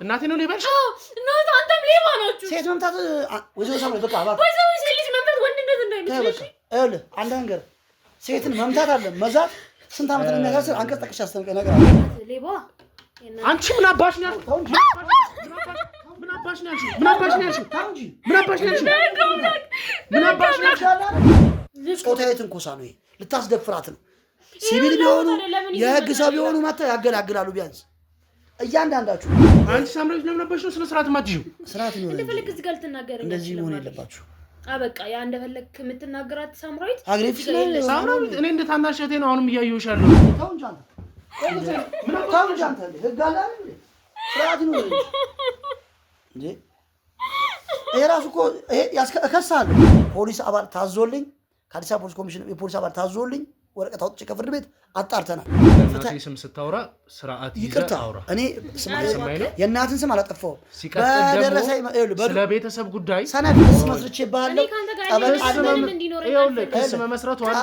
እናቴ ነው ሌባሽ እናት አንተም ሌባ ናችሁ ሴት መምታት ወይዘሮ ሳምሪ በቃ አባ ወይዘሮ ሴት መምታት ወንድነት እንዳይመስልሽ አይደል አንድ ነገር ሴትን መምታት አለ መዛት ስንት አመት እንደሚያሳስር አንቀጽ ጠቅሽ አስተምቀ ነገር ሌባ አንቺ ምን አባሽ ነው ምን አባሽ ነው ምን አባሽ ነው ታውጂ ምን አባሽ ነው ምን አባሽ ነው ጾታዊ ትንኮሳ ነው ልታስደፍራት ነው ሲቪል ቢሆኑ የህግ ሰው ቢሆኑ ማታ ያገላግላሉ ቢያንስ እያንዳንዳችሁ አንቺ ሳምሪ ለምን አባሽ ነው ስለ ስርዓት ማትጂው ስርዓት ነው እንደፈለክ እዚህ ጋር ልትናገረኝ እንደዚህ መሆን የለባችሁ አበቃ ያ እንደፈለክ የምትናገራት ሳምራዊት አግሬሲቭ ነው ሳምራዊት እኔ እንደ ታናሽ እህቴ ነው አሁንም እያየሁሽ ያለው ታው እንጂ አንተ ህግ አለ አይደል ስርዓት ነው እንዴ የራሱ እኮ እከሳለሁ ፖሊስ አባል ታዞልኝ ከአዲስ አበባ ፖሊስ ኮሚሽን የፖሊስ አባል ታዞልኝ ወረቀት አውጥቼ ከፍርድ ቤት አጣርተናል ፍታሽ ስም ስታወራ ስርዓት ይዘህ አውራ እኔ የእናትን ስም አላጠፋውም በደረሰኝ ስለ ቤተሰብ ጉዳይ ሰነድ መስርቼ ባለው ጠበቃ መመስረቷን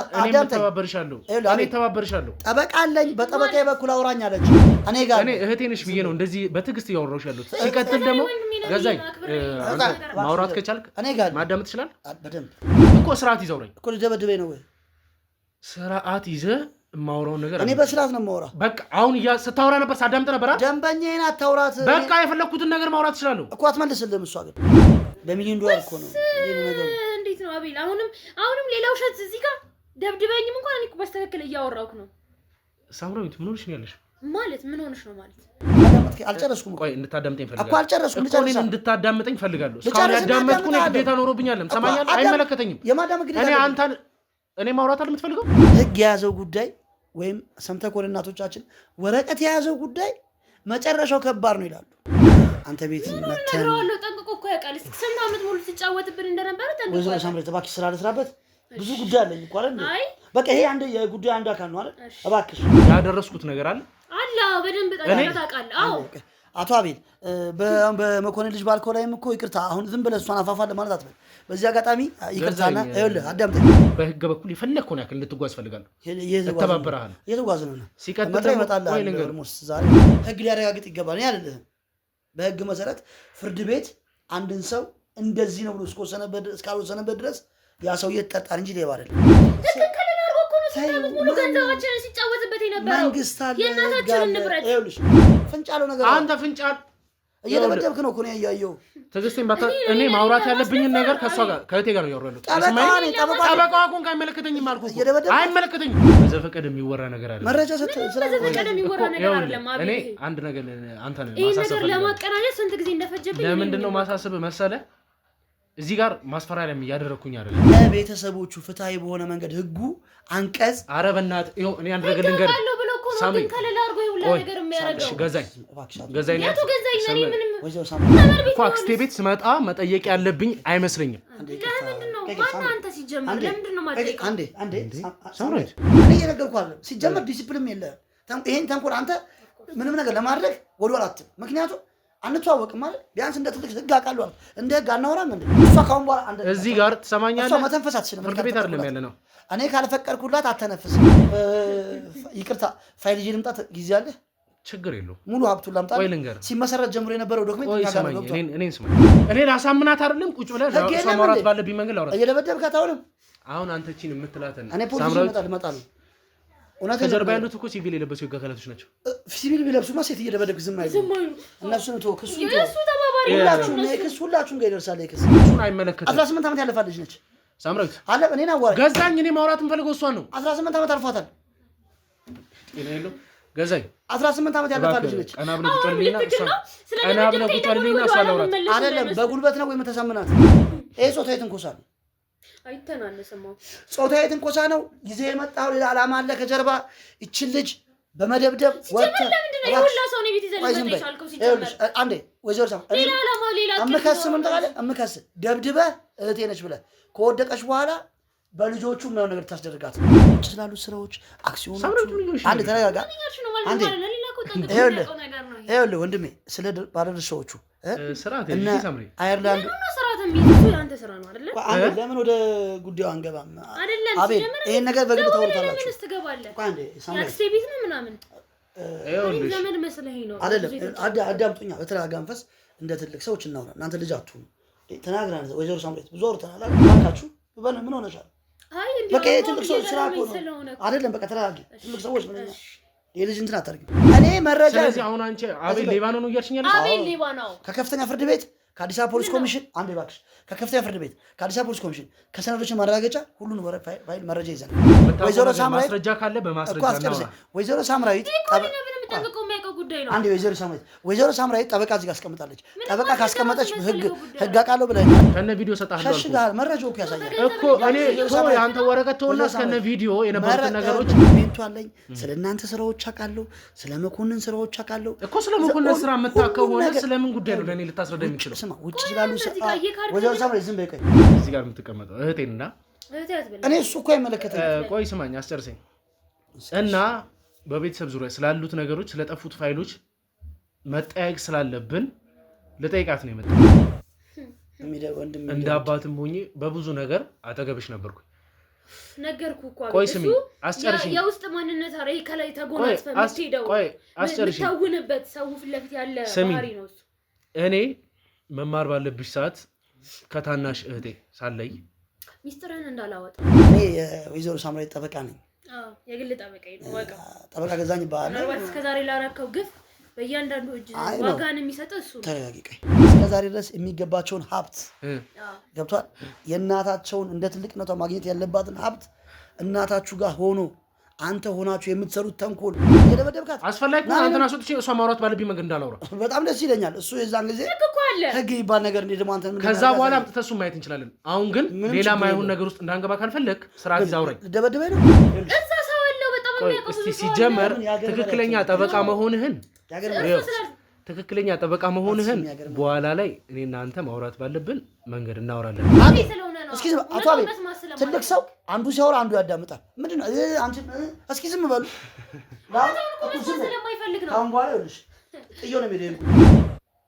እኔ ተባበርሻለሁ ጠበቃለኝ በጠበቃዬ በኩል አውራኝ አለች እኔ ጋር እኔ እህቴ ነሽ ብዬ ነው እንደዚህ በትዕግስት እያወራሁሽ ያለሁት ሲቀጥል ደግሞ ገዛኝ ማውራት ከቻልክ እኔ ጋር ማዳመጥ ይችላል በደንብ እኮ ስርዓት ይዘውረኝ እኮ ልደበድበኝ ነው ወይ ስርዓት ይዘህ የማወራው ነገር እኔ በስርዓት ነው የማወራው በቃ አሁን ስታወራ ነበር ሳዳምጥ ነበር ደንበኛዬን አታውራት በቃ የፈለኩትን ነገር ማውራት እችላለሁ እኮ አትመልስልህም እሷ ግን በሚሊዮን ዶላር እኮ ነው እንዴት ነው አቤል አሁንም ሌላ ውሸት እዚህ ጋር ደብድበኝም እንኳን እኔ እኮ በስተክክል እያወራሁክ ነው ሳምራዊት ምን ሆነሽ ነው ያለሽ ማለት ምን ሆነሽ ነው ማለት አልጨረስኩም ቆይ እንድታዳምጠኝ ፈልጋለሁ እኮ አልጨረስኩም ልጨርስ እንድታዳምጠኝ ፈልጋለሁ እስካሁን ያዳመጥኩ ነው ግዴታ ኖሮብኛል ሰማኛል አይመለከተኝም የማዳም ግዴታ እኔ ማውራት የምትፈልገው ህግ የያዘው ጉዳይ ወይም ሰምተህ ኮል እናቶቻችን ወረቀት የያዘው ጉዳይ መጨረሻው ከባድ ነው ይላሉ አንተ ቤት መተን ነው ጠንቅቆ እኮ ያውቃል ስንት አመት ሙሉ ሲጫወትብን እንደነበረ ጠንቅቆ ወይዘሮ ሳምሪ እባክሽ ስራ ልስራበት ብዙ ጉዳይ አለኝ እኮ አይደል በቃ ይሄ አንድ የጉዳይ አንድ አካል ነው አይደል እባክሽ ያደረስኩት ነገር አለ በደንብ ታውቃለህ አዎ አቶ አቤል በመኮንን ልጅ ባልከው ላይም እኮ ይቅርታ አሁን ዝም ብለህ እሷን አፋፋለ ማለት አትበል በዚህ አጋጣሚ ይቅርታና ይኸውልህ አዳምጠኝ በህግ በኩል የፈለግከውን ያክል እንድትጓዝ ፈልጋለሁ እተባበርሃለሁ እየተጓዝ ነው ሲቀጥል ይመጣል ኦልሞስት ዛሬ ህግ ሊያረጋግጥ ይገባል እኔ አይደለም በህግ መሰረት ፍርድ ቤት አንድን ሰው እንደዚህ ነው ብሎ እስካልወሰነበት ድረስ ያ ሰው እየተጠርጣሪ እንጂ ሌባ አይደለም ሙሉ ገንዘባችንን ሲጫወትበት የነበረው መንግስት አለ የእናታችንን ንብረት ይኸውልሽ ፍንጫለው ነገር አንተ ፍንጫል እየደበደብክ ነው እኮ ነው ያያየው ትዕግስቴን እኔ ማውራት ያለብኝን ነገር ከሷ ጋር ከእህቴ ጋር ነው ያወራሁት ጠበቃዋ እኮ አይመለከተኝም አልኩህ አይመለከተኝም በዘፈቀድ የሚወራ ነገር አለ መረጃ በዘፈቀድ የሚወራ ነገር አይደለም እኔ አንድ ነገር አንተ ነው ይሄ ነገር ለማቀናጀት ስንት ጊዜ እንደፈጀብኝ ለምንድን ነው ማሳሰብ መሰለህ እዚህ ጋር ማስፈራሪያም እያደረኩኝ አይደለም ለቤተሰቦቹ ፍትሃዊ በሆነ መንገድ ህጉ አንቀጽ አረበናት ይኸው እኔ አንድ ነገር ልንገር ሳምሪ ከለላ አርጎ ይውላ ነገር የሚያረጋው ገዛኝ ያቱ ገዛኝ ነኝ ምንም ፋክስ ቤት ስመጣ መጠየቅ ያለብኝ አይመስለኝም ለምንድነው ማን አንተ ሲጀምር ለምንድነው ማለት አንዴ ሳምሪ እኔ እየነገርኩህ አይደል ሲጀምር ዲሲፕሊን የለም ይሄን ተንኮል አንተ ምንም ነገር ለማድረግ ወደኋላ አትም ምክንያቱም አንተዋወቅም ማለት ቢያንስ እንደ ትልቅ ህግ አቃለው እንደ ህግ አናወራም እንዴ እሷ ካሁን በኋላ አንተ እዚህ ጋር ትሰማኛለህ እሷ መተንፈስ አትችልም ፍርድ ቤት አይደለም ያለ ነው እኔ ካልፈቀድኩላት አተነፍስ ይቅርታ ፋይል ይዤ ልምጣ ጊዜ አለ ችግር የለውም ሙሉ ሀብቱን ላምጣ ሲመሰረት ጀምሮ የነበረው ዶክመንት እኔን ስማኝ እኔ ላሳምናት አይደለም ቁጭ ብለህ እሷ ማውራት ባለብኝ መንገድ ላውራት እየደበደብካት አሁን አንተ እቺን የምትላትን እኔ ፖሊስ እመጣለሁ ከጀርባ ያሉት እኮ ሲቪል የለበሱ ህግ አካላቶች ናቸው ሲቪል ቢለብሱማ ሴት እየደበደብክ ዝም አይሉ እነሱን ተወው ክሱ ተባባሪ ሁላችሁም ጋር ይደርሳል ክስ እሱን አይመለከትም 18 ዓመት ያለፋት ልጅ ነች ሳምራዊት አለ እኔ ነው አዋራ ገዛኝ እኔ ማውራት እንፈልገው እሷን ነው 18 ዓመት አልፏታል እኔ ነው ገዛኝ 18 ዓመት ያለፋት ልጅ ነች ቀና ብለህ ቁጭልኝና እሷ ላውራት አይደለም በጉልበት ነው ወይ የምትሰምናት ይሄ ጾታዊ ትንኮሳ ነው አይተናነስም ጾታዊ ትንኮሳ ነው ይዘህ የመጣው ሌላ ዓላማ አለ ከጀርባ እቺን ልጅ በመደብደብ ወጣ ለምንድን ነው ይሁላ ሰው ነው ቤት ይዘህ ልመጣ ይቻልከው ሲጀመር አንዴ ወይዘሮ ሳም ሌላ ዓላማ ሌላ አመከስም ተባለ አመከስ ደብድበህ እህቴ ነች ብለህ ከወደቀሽ በኋላ በልጆቹ ምን ነገር ታስደርጋት ይችላሉ ስራዎች አክሲዮኖች አንዴ ተረጋጋ አንዴ ይኸውልህ ወንድሜ ስለ ባለድርሻዎቹ ስርዓት ሳምሪ አየርላንድ አንተ ስራ ነው አይደል ለምን ወደ ጉዳዩ አንገባም አቤል ይሄን ነገር በግድ ተወርታላችሁ ምን ትገባለህ አንዴ ሳምሪ ያክስቴ ቤት ነው ምናምን ዘመድ መስለኸኝ ነው አይደለም። አዳምጡኛ በተረጋጋ መንፈስ እንደ ትልቅ ሰዎች እናውራ። እናንተ ልጅ አትሁኑ። ተናግረን ወይዘሮ ሳምሬት ብዙ አውርተናል አላችሁ። ምን ሆነሻል? በቃ ትልቅ ሰዎች ስራ እኮ ነው አይደለም። በቃ ተረጋጊ። ትልቅ ሰዎች ምንኛ የልጅ እንትን አታርጊ። እኔ መረጃ ስለዚህ አሁን አንቺ አቤል ሌባ ነው እያልሽኛል? አቤል ሌባ ነው ከከፍተኛ ፍርድ ቤት ከአዲስ አበባ ፖሊስ ኮሚሽን አንዴ እባክሽ፣ ከከፍተኛ ፍርድ ቤት ከአዲስ አበባ ፖሊስ ኮሚሽን ከሰነዶች ማረጋገጫ ሁሉን ፋይል መረጃ ይዘናል። ወይዘሮ ሳምራዊት ማስረጃ ካለ በማስረጃ ነው። ወይዘሮ ሳምራዊት አንዴ ወይዘሮ ሳምራዊት ጠበቃ እዚህ ጋር አስቀምጣለች። ጠበቃ ካስቀመጠች ህግ አውቃለሁ ብለኛል። ከነ ቪዲዮ ሰጣለሁ እሺ ጋር መረጃው እኮ ያሳያል እኮ እኔ እኮ ያንተ ወረቀት ተወና ከነ ቪዲዮ የነበሩት ነገሮች ሜንቱ አለኝ። ስለናንተ ስራዎች አውቃለሁ፣ ስለ መኮንን ስራዎች አውቃለሁ እኮ። ስለ መኮንን ስራ መታከው ሆነ ስለምን ጉዳይ ነው ለኔ ልታስረዳ የሚችለው? ስማ ውጭ ስላሉ ወይዘሮ ሳምራዊት ዝም በይ። ቆይ እዚህ ጋር የምትቀመጠው እህቴና እኔ እሱ እኮ አይመለከተኝም። ቆይ ስማኝ አስጨርሰኝ እና በቤተሰብ ዙሪያ ስላሉት ነገሮች ስለጠፉት ፋይሎች መጠያየቅ ስላለብን ልጠይቃት ነው የመጣው። እንደ አባትም ሆኜ በብዙ ነገር አጠገብሽ ነበርኩ። ነገርኩ እኮ ቆይ ስሚ አስጨርሽኝ። የውስጥ ማንነት አረ ከላይ ተጎናጽፈ ምትሄደው ቆይ አስጨርሽኝ። ታውንበት ሰው ፊት ለፊት ያለ ባህሪ ነው እሱ። እኔ መማር ባለብሽ ሰዓት ከታናሽ እህቴ ሳለይ ሚስጥርን እንዳላወጣ እኔ የወይዘሮ ሳምራዊት ጠበቃ ነኝ። የግል ጠበቃዬ ነው። ወቃ ጠበቃ ገዛኝ ይባላል። ምናልባት እስከዛሬ ላረከው ግፍ በእያንዳንዱ እጅ ዋጋን የሚሰጠው እሱ። ተረጋጊ። ቆይ እስከዛሬ ድረስ የሚገባቸውን ሀብት ገብቷል። የእናታቸውን እንደ ትልቅነቷ ማግኘት ያለባትን ሀብት እናታችሁ ጋር ሆኖ አንተ ሆናችሁ የምትሰሩት ተንኮል የደበደብካት አስፈላጊ ነው። አንተና ሶጥቼ እሷ ማውራት ባለብኝ መንገድ እንዳላውራ በጣም ደስ ይለኛል። እሱ የዛን ጊዜ ህግ ይባል ነገር እንደ ደግሞ አንተ ምን ከዛ በኋላ አምጥተህ እሱን ማየት እንችላለን። አሁን ግን ሌላ ማይሆን ነገር ውስጥ እንዳንገባ ካልፈለክ ስርዓት ይዘህ አውራኝ። ደበደበኝ ነው እዛ ሰው አለው በጣም የሚያውቀው። እስቲ ሲጀመር ትክክለኛ ጠበቃ መሆንህን በኋላ ላይ እኔና አንተ ማውራት ባለብን መንገድ እናወራለን። እስኪ አቶ አቤል ትልቅ ሰው አንዱ ሲያወራ አንዱ ያዳምጣል። ምንድነው አንቺ እስኪ ዝም በሉ። አሁን በኋላ ይኸውልሽ ጥዮ ነው የሚሄደው።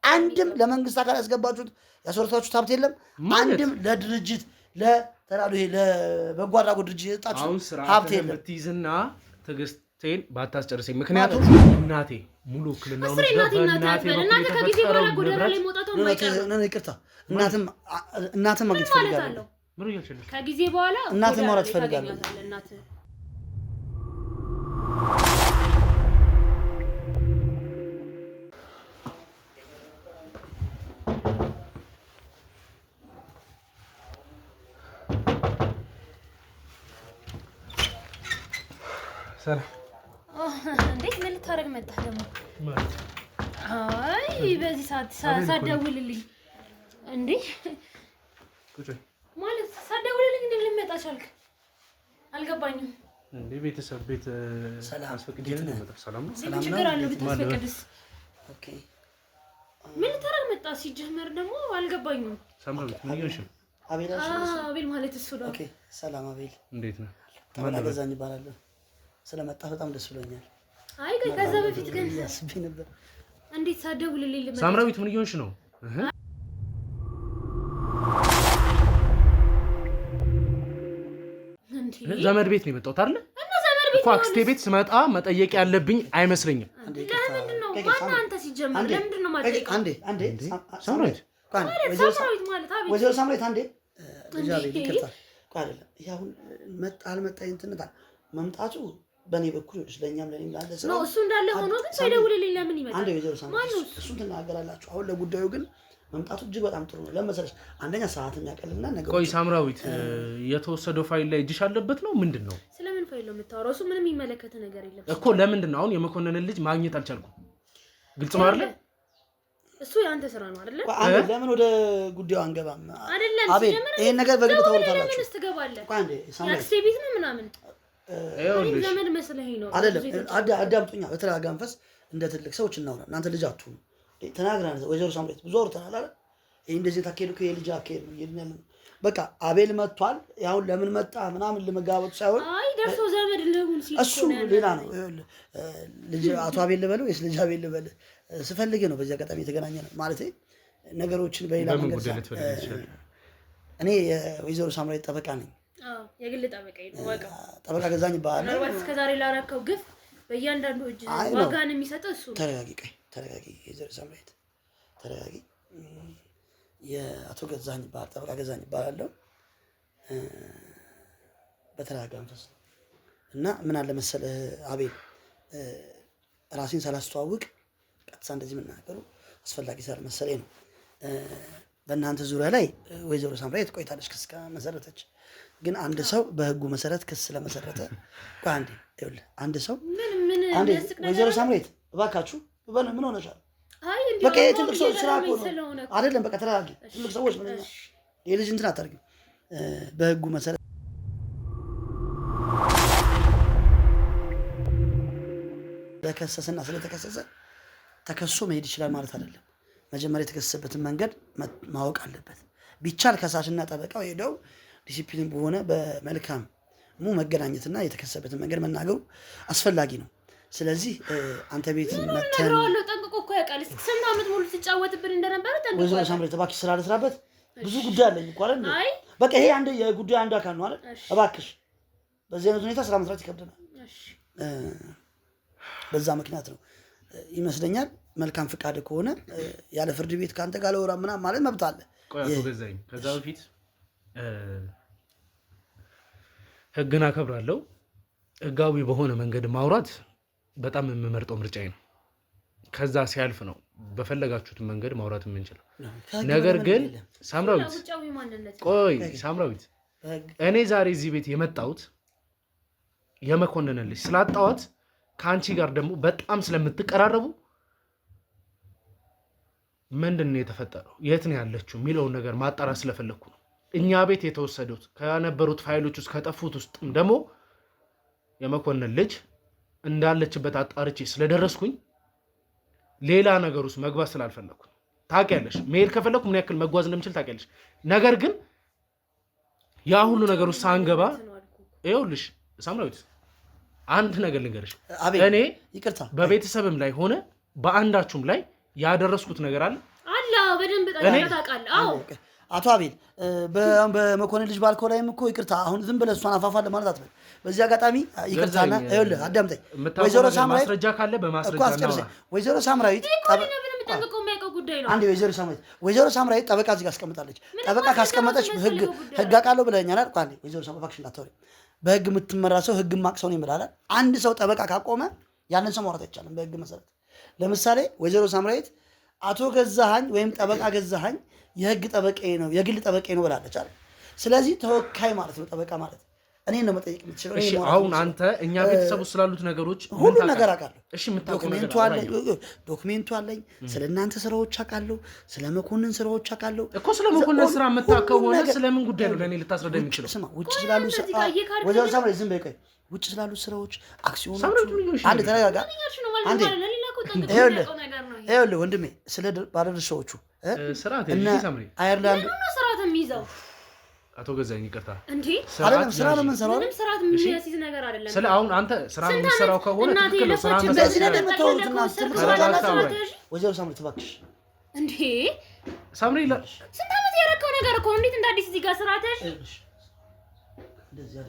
አንድም ለመንግስት አካል ያስገባችሁት ያስወረታችሁት ሀብት የለም። አንድም ለድርጅት ለተራዶ ለበጎ አድራጎት ድርጅት የሰጣችሁ ሀብት የለም። ትይዝና ትዕግስቴን ባታስጨርሰኝ። ምክንያቱም እናቴ ሙሉ ክልናው ነው ይቅርታ እናትም ማግኘት ፈልጋለሁ። ከጊዜ በኋላ እናትም ማውራት ፈልጋለሁ። ሰላም እንዴት ምን ልታረግ መጣህ ደግሞ? አይ በዚህ ሰዓት ሳትደውልልኝ እንዴ? ማለት ሳትደውልልኝ እንዴ ልመጣ ቻልክ? አልገባኝም። እንዴ ቤተሰብ ቤት አስፈቅጄ ነው የመጣው። ሰላም ነው። ሰላም ችግር አለው ብትፈቅድስ? ኦኬ ምን ልታረግ መጣህ? ሲጀመር ደግሞ አልገባኝም። ሳምራዊት ምን ይሆንሽ? አቤል ማለት እሱ ነው። ኦኬ ሰላም አቤል፣ እንዴት ነህ? ተመላ ገዛኝ ይባላል። ስለመጣህ በጣም ደስ ብሎኛል። አይ ከዛ በፊት ግን ያስቢ ነበር። እንዴት ሳትደውልልኝ ልመጣ? ሳምራዊት ምን ይሆንሽ ነው? ዘመድ ቤት ነው የመጣሁት አይደል? እና ዘመድ ቤት እኮ አክስቴ ቤት ስመጣ መጠየቅ ያለብኝ አይመስለኝም። ለምንድን ነው ማን አንተ ሲጀመር ለምንድን ነው ማጠየቅ? አንዴ ሳምራዊት ወይዘሮ ሳምራዊት አንዴ ልጃቤ ይቅርታ እኮ አይደለም። ይሄ አሁን መጣ አልመጣ እንትንታ መምጣቱ በእኔ በኩል ይኸውልሽ ለእኛም ለእኔም ላለ ስራ ነው። እሱ እንዳለ ሆኖ ግን ሳይደውልልኝ ለምን ይመጣል? አንዴ ወይዘሮ ሳምራዊት እሱን ትናገራላችሁ። አሁን ለጉዳዩ ግን መምጣቱ እጅግ በጣም ጥሩ ነው። ለመሰለሽ አንደኛ ሰዓትን ያቀልልና ነገር ቆይ ሳምራዊት የተወሰደው ፋይል ላይ እጅሽ አለበት ነው ምንድን ነው? ስለምን ፋይል ነው የምታወራው? እሱ ምንም የሚመለከተ ነገር የለም እኮ። ለምንድን ነው አሁን የመኮንንን ልጅ ማግኘት አልቻልኩም? ግልጽ ነው አይደል? እሱ ያንተ ስራ ነው አይደል? ለምን ወደ ጉዳዩ አንገባም? አይደለም አቤል ይሄን ነገር በግል ታወሩታላችሁ። ለምን ስትገባለህ? አንዴ ሳምራዊት ያክስቴ ቤት ነው ምናምን ይኸውልሽ ዘመድ መስለኸኝ ነው አይደለም። አዳምጡኛ በተረጋጋ መንፈስ እንደ ትልቅ ሰዎች እናውራ። እናንተ ልጅ አትሁኑ። ተናግረን ወይዘሮ ሳምራዊት ብዙ አውርተናል አይደል? ይሄ እንደዚህ ታከሉ ከየልጅ አከሉ ይልኛል። በቃ አቤል መጥቷል። ያሁን ለምን መጣ ምናምን ለመጋባቱ ሳይሆን አይ ደርሶ ዘመድ ለሁን ሲል እሱ ሌላ ነው። ልጅ አቶ አቤል ልበለው ወይስ ልጅ አቤል ልበል ስፈልግ ነው። በዚህ አጋጣሚ የተገናኘ ነው ማለት ነገሮችን በሌላ መንገድ እኔ የወይዘሮ ሳምራዊት ጠበቃ ነኝ። የግል ጠበቃዬ ነው። ወቃ ጠበቃ ገዛኝ ይባላል። ምናልባት እስከዛሬ ላረከው ግፍ በእያንዳንዱ እጅ ዋጋን የሚሰጠው እሱ ነው። ተረጋጊ የዘር ሳምራዊት ተረጋጊ። የአቶ ገዛኸኝ ይባላል ጠበቃ ገዛኸኝ ይባላለሁ። በተረጋጋ መንፈስ እና ምን አለ መሰለህ አቤል ራሴን ሳላስተዋውቅ ቀጥታ እንደዚህ መናገሩ አስፈላጊ ስላልመሰለኝ ነው። በእናንተ ዙሪያ ላይ ወይዘሮ ሳምራዊት ቆይታለች ክስ ከመሰረተች። ግን አንድ ሰው በህጉ መሰረት ክስ ስለመሰረተ አንዴ ይኸውልህ አንድ ሰው አንዴ ወይዘሮ ሳምራዊት እባካችሁ ምን ሆነሻል? በቃ ትልቅ ሰው ስራ እኮ ነው አይደለም። በቃ ተረጋጊ። ትልቅ ሰዎች ምን የልጅ እንትን አታርጊ። በህጉ መሰረት ለከሰሰና ስለተከሰሰ ተከሶ መሄድ ይችላል ማለት አይደለም። መጀመሪያ የተከሰሰበትን መንገድ ማወቅ አለበት። ቢቻል ከሳሽና ጠበቃው ሄደው ዲሲፕሊን በሆነ በመልካም መገናኘትና የተከሰሰበትን መንገድ መናገሩ አስፈላጊ ነው። ስለዚህ አንተ ቤት መተን ጠንቅቆ እኮ ያውቃል። ስንት ዓመት ሙሉ ትጫወትብን እንደነበረ ጠንቅቆ ወይዘሮ ሳምራዊት እባክሽ ስራ ልስራበት ብዙ ጉዳይ አለኝ እኮ አይደል? በቃ ይሄ አንድ የጉዳይ አንዱ አካል ነው አይደል? እባክሽ በዚህ አይነት ሁኔታ ስራ መስራት ይከብደናል። በዛ ምክንያት ነው ይመስለኛል። መልካም ፍቃድ ከሆነ ያለ ፍርድ ቤት ካንተ ጋር ለወራ ምናምን ማለት መብት አለ። ቆይ አቶ ገዛኸኝ ከዛ በፊት ህግን አከብራለሁ። ህጋዊ በሆነ መንገድ ማውራት በጣም የምመርጠው ምርጫዬ ነው። ከዛ ሲያልፍ ነው በፈለጋችሁት መንገድ ማውራት የምንችለው። ነገር ግን ሳምራዊት ቆይ ሳምራዊት እኔ ዛሬ እዚህ ቤት የመጣሁት የመኮንንን ልጅ ስላጣዋት ከአንቺ ጋር ደግሞ በጣም ስለምትቀራረቡ ምንድን ነው የተፈጠረው የት ነው ያለችው የሚለውን ነገር ማጣራት ስለፈለኩ ነው። እኛ ቤት የተወሰዱት ከነበሩት ፋይሎች ውስጥ ከጠፉት ውስጥም ደግሞ የመኮንን ልጅ እንዳለችበት አጣርቼ ስለደረስኩኝ ሌላ ነገር ውስጥ መግባት ስላልፈለኩ ታውቂያለሽ። መሄድ ከፈለኩ ምን ያክል መጓዝ እንደምችል ታውቂያለሽ። ነገር ግን ያ ሁሉ ነገር ውስጥ ሳንገባ ይኸውልሽ ሳምራዊት አንድ ነገር ልንገርሽ። እኔ ይቅርታ በቤተሰብም ላይ ሆነ በአንዳችሁም ላይ ያደረስኩት ነገር አለ በደንብ ታውቃለህ። አዎ አቶ አቤል በመኮንን ልጅ ባልከው ላይም እኮ ይቅርታ አሁን ዝም ብለህ እሷን አፋፋለ ማለት አትበል። በዚህ አጋጣሚ ይቅርታና ይኸውልህ አዳምጠኝ። ወይዘሮ ሳምራዊት ማስረጃ ካለ በማስረጃ ነው። ወይዘሮ ሳምራዊት ወይዘሮ ሳምራዊት ጠበቃ እዚህ ጋር አስቀምጣለች። ጠበቃ ካስቀመጠች ህግ አውቃለሁ ብለኸኛል አይደል? ቋንዴ ወይዘሮ ሳምራዊት ፋክሽን አታውሪ። በህግ የምትመራ ሰው ህግ ማቅ ሰው ነው ይምላል። አንድ ሰው ጠበቃ ካቆመ ያንን ሰው ማውራት አይቻልም በህግ መሰረት። ለምሳሌ ወይዘሮ ሳምራዊት አቶ ገዛኸኝ ወይም ጠበቃ ገዛኸኝ የህግ ጠበቃዬ ነው የግል ጠበቃዬ ነው ብላለች አይደል? ስለዚህ ተወካይ ማለት ነው ጠበቃ ማለት። እኔን ነው መጠየቅ የምትችለው። እሺ አሁን አንተ እኛ ቤተሰብ ውስጥ ስላሉት ነገሮች ሁሉ ነገር አውቃለሁ። እሺ ዶክሜንቱ አለኝ። ስለ እናንተ ስራዎች አውቃለሁ። ስለ መኮንን ስራዎች አውቃለሁ እኮ። ስለ መኮንን ስራ የምታውቀው ሆነ ስለምን ጉዳይ ነው ለእኔ ልታስረዳ የምችለው? ስማ ውጭ ስላሉ ወይዘሮ ሳምራዊት ዝም በይ ቆይ። ውጭ ስላሉ ስራዎች አክሲዮኖች አንድ ተረጋጋ። አንዴ ይኸውልህ ወንድሜ ስለ ባለድርሻዎቹ ስርዓት አየርላንድ ስርዓት የሚይዘው አቶ ገዛኸኝ ይቅርታ እንዴ አይደለም ስራ ነው የምንሰራው። ምንም ስርዓት የሚያስይዝ ነገር አይደለም። ስለ አሁን አንተ ስራ የምትሰራው ከሆነ ትክክል ነው። ስራ እንደዚህ ነው የምትወሩትና ወይዘሮ ሳምራዊት እባክሽ እንዴ ሳምሪ ስንት ዓመት ያረከው ነገር እኮ እንዴት እንደ አዲስ እዚህ ጋር ስራተሽ እንደዚህ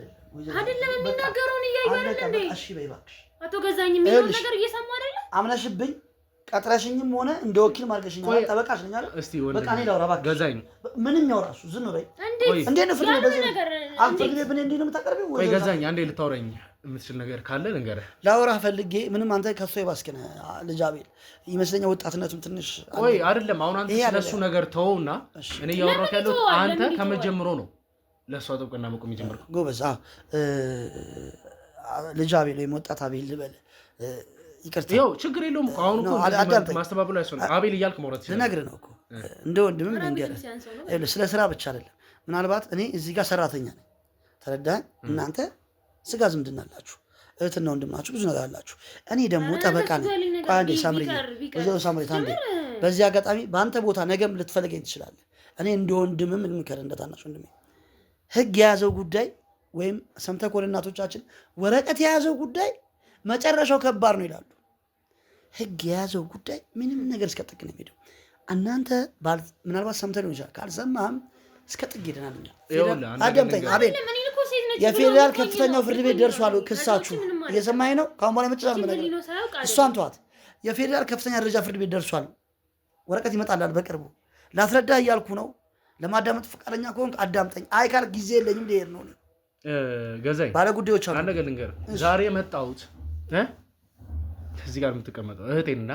አይደለም የሚናገረውን እያዩ አይደል እንዴ? እሺ በይ እባክሽ አቶ ገዛኸኝ የሚለው ነገር እየሰማ አይደል? አምነሽብኝ ቀጥረሽኝም ሆነ እንደ ወኪል ማርገሽኝ ጠበቃሽ ነኝ አይደል? እስቲ ወንድ በቃ እኔ ላውራ እባክሽ። ገዛኸኝ ምንም ያውራ እሱ ዝም በይ። እንዴ ነው ፍርድ በዚህ ፍርድ ቤት ምን እንዴ ነው የምታቀርቢው? ወይ ገዛኸኝ አንዴ ልታወራኝ የምትችል ነገር ካለ ልንገርህ። ላውራ ፈልጌ ምንም አንተ ከሱ ይባስከነ ልጅ አቤል ይመስለኛል። ወጣትነቱም ትንሽ ወይ አይደለም። አሁን አንተ ስለሱ ነገር ተወውና እኔ እያወራሁ ያለሁት አንተ ከመጀመሩ ነው ለሷ ጥብቅና መቆም ይጀምርኩ። ጎበዝ ልጅ አቤል ወይ ወጣት አቤል ልበል ይቅርታ። ያው ችግር የለውም እኮ አሁን እኮ ማስተባበሉ አይሰለም። አቤል እያልክ ማውራት ይችላል። ልነግርህ ነው እኮ እንደ ወንድምም ልንገርህ። ስለ ስራ ብቻ አይደለም። ምናልባት እኔ እዚህ ጋር ሰራተኛ ነኝ ተረዳኸኝ። እናንተ ስጋ ዝምድና አላችሁ፣ እህትና ወንድም ናችሁ፣ ብዙ ነገር አላችሁ። እኔ ደግሞ ጠበቃ ነኝ። አንዴ ሳምሪ ወይዘሮ ሳምሪ አንዴ በዚህ አጋጣሚ በአንተ ቦታ ነገም ልትፈልገኝ ትችላለህ። እኔ እንደ ወንድምም ልምከር እንደ ታናሽ ወንድሜ። ህግ የያዘው ጉዳይ ወይም ሰምተህ ከሆነ እናቶቻችን ወረቀት የያዘው ጉዳይ መጨረሻው ከባድ ነው ይላሉ። ህግ የያዘው ጉዳይ ምንም ነገር እስከ ጥግ ነው የሚሄደው። እናንተ ምናልባት ሰምተህ ሊሆን ይችላል። ካልሰማህም እስከ ጥግ ሄደናል። አዳምጠኝ አቤል የፌዴራል ከፍተኛው ፍርድ ቤት ደርሷል ክሳችሁ። እየሰማኝ ነው? ካሁን በኋላ መጨረሻ ምን ነገር እሷን ተዋት። የፌዴራል ከፍተኛ ደረጃ ፍርድ ቤት ደርሷል። ወረቀት ይመጣላል በቅርቡ። ላስረዳ እያልኩ ነው። ለማዳመጥ ፈቃደኛ ከሆንክ አዳምጠኝ። አይ ካልክ ጊዜ የለኝም ልሄድ ነው። ገዛኝ ባለ ጉዳዮች አሉ። አንድ ነገር ልንገርህ። ዛሬ የመጣሁት እዚህ ጋር የምትቀመጠው እህቴንና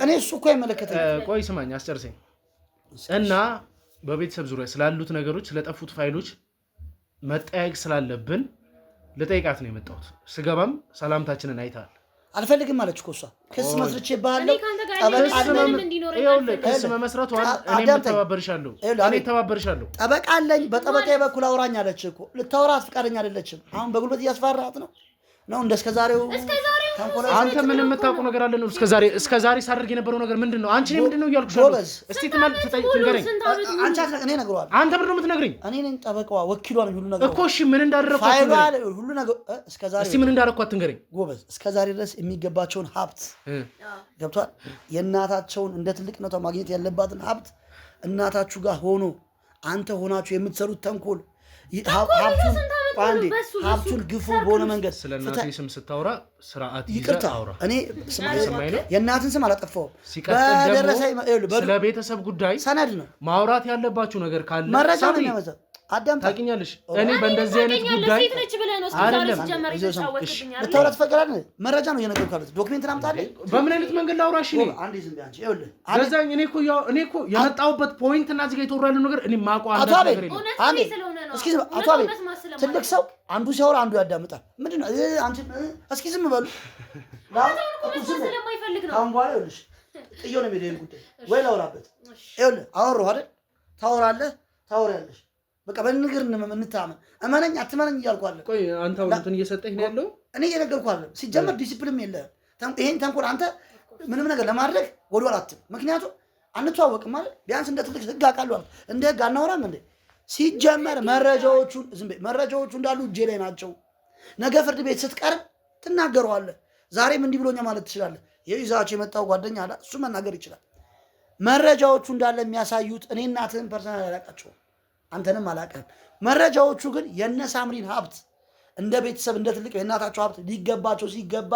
እኔ እሱ እኮ አይመለከተኝም። ቆይ ስማኝ አስጨርሰኝ። እና በቤተሰብ ዙሪያ ስላሉት ነገሮች ስለጠፉት ፋይሎች መጠያየቅ ስላለብን ልጠይቃት ነው የመጣሁት። ስገባም ሰላምታችንን አይተሃል። አልፈልግም ማለች እኮ እሷ። ክስ መስርቼ ባለው ክስ መመስረቱ እኔ ተባበርሻለሁ። ጠበቃ አለኝ። በጠበቃዬ በኩል አውራኝ አለች እኮ። ልታወራት ፈቃደኛ አይደለችም። አሁን በጉልበት እያስፈራራት ነው እንደ እስከዛሬው። አንተ ምን የምታውቀው ነገር አለ ነው? እስከዛሬ ሳደርግ የነበረው ነገር ምንድን ነው? አንቺ ምንድን ነው እያልኩሽ? እስቲ ትንገረኝ። አንቺ እኔ እነግረዋለሁ። አንተ ምንድን ነው የምትነግረኝ? እኔ ነኝ ጠበቃዋ፣ ወኪሏ ነኝ። ሁሉ ነገር እኮ እሺ፣ ምን እንዳደረኩ ሁሉ ነገር እስከዛሬ እስቲ ምን እንዳደረኩ አትንገረኝ። ጎበዝ፣ እስከዛሬ ድረስ የሚገባቸውን ሀብት ገብቷል። የእናታቸውን እንደ ትልቅነቷ ማግኘት ያለባትን ሀብት እናታችሁ ጋር ሆኖ አንተ ሆናችሁ የምትሰሩት ተንኮል ሀብቱን ግፉ በሆነ መንገድ ስለ እናቴ ስም ስታወራ ስርዓት ይቅርታ፣ እኔ የእናትን ስም አላጠፋሁም። ስለ ቤተሰብ ጉዳይ ሰነድ ነው ማውራት ያለባችሁ ነገር ካለ መረጃ ነው የሚያመጣው። ታውቂኛለሽ፣ እኔ በእንደዚህ አይነት ጉዳይ ልታወራ ትፈቅዳለህ? መረጃ ነው እየነገርኩህ ያሉት። ዶክሜንት ላምጣልህ? በምን አይነት መንገድ ላውራሽ? ገዛኝ። እኔ እኮ የመጣሁበት ፖይንት እና እዚህ ጋር የተወራ ያለው ነገር እኔ የማውቀው አንዳች ነገር የለም። እስኪ አቶ አቤል፣ ትልቅ ሰው አንዱ ሲያወራ አንዱ ያዳምጣል። ምንድን ነው አንቺ? እስኪ ዝም በሉ። አሁን በኋላ ይኸውልሽ ጥዬው ነው የሚሄደው ጉዳይ። ወይ ላውራበት? ይኸውልህ አወራሁ አይደል? ታወሪያለሽ። በቃ በንግር እንታመን። እመነኝ አትመነኝ እያልኩ አይደል? ቆይ አንተ አውሩትን እየሰጠኝ ነው ያለው። እኔ እየነገርኩህ አይደል? ሲጀመር ዲሲፕሊን የለህም። ይሄን ተንኮል አንተ ምንም ነገር ለማድረግ ወደኋላ አትልም። ምክንያቱም አንተዋወቅም ማለት ቢያንስ እንደ ትልቅ ህግ አውቃለሁ አልኩ። እንደ ህግ አናወራም እንዴ? ሲጀመር መረጃዎቹ እንዳሉ እጄ ላይ ናቸው። ነገ ፍርድ ቤት ስትቀርብ ትናገረዋለህ። ዛሬም እንዲህ ብሎኛ ማለት ትችላለህ። ይዛቸው የመጣው ጓደኛ አለ፣ እሱ መናገር ይችላል። መረጃዎቹ እንዳለ የሚያሳዩት እኔ እናትህን ፐርሰናል አላውቃቸውም፣ አንተንም አላውቅህም። መረጃዎቹ ግን የነ ሳምሪን ሀብት እንደ ቤተሰብ እንደ ትልቅ የእናታቸው ሀብት ሊገባቸው ሲገባ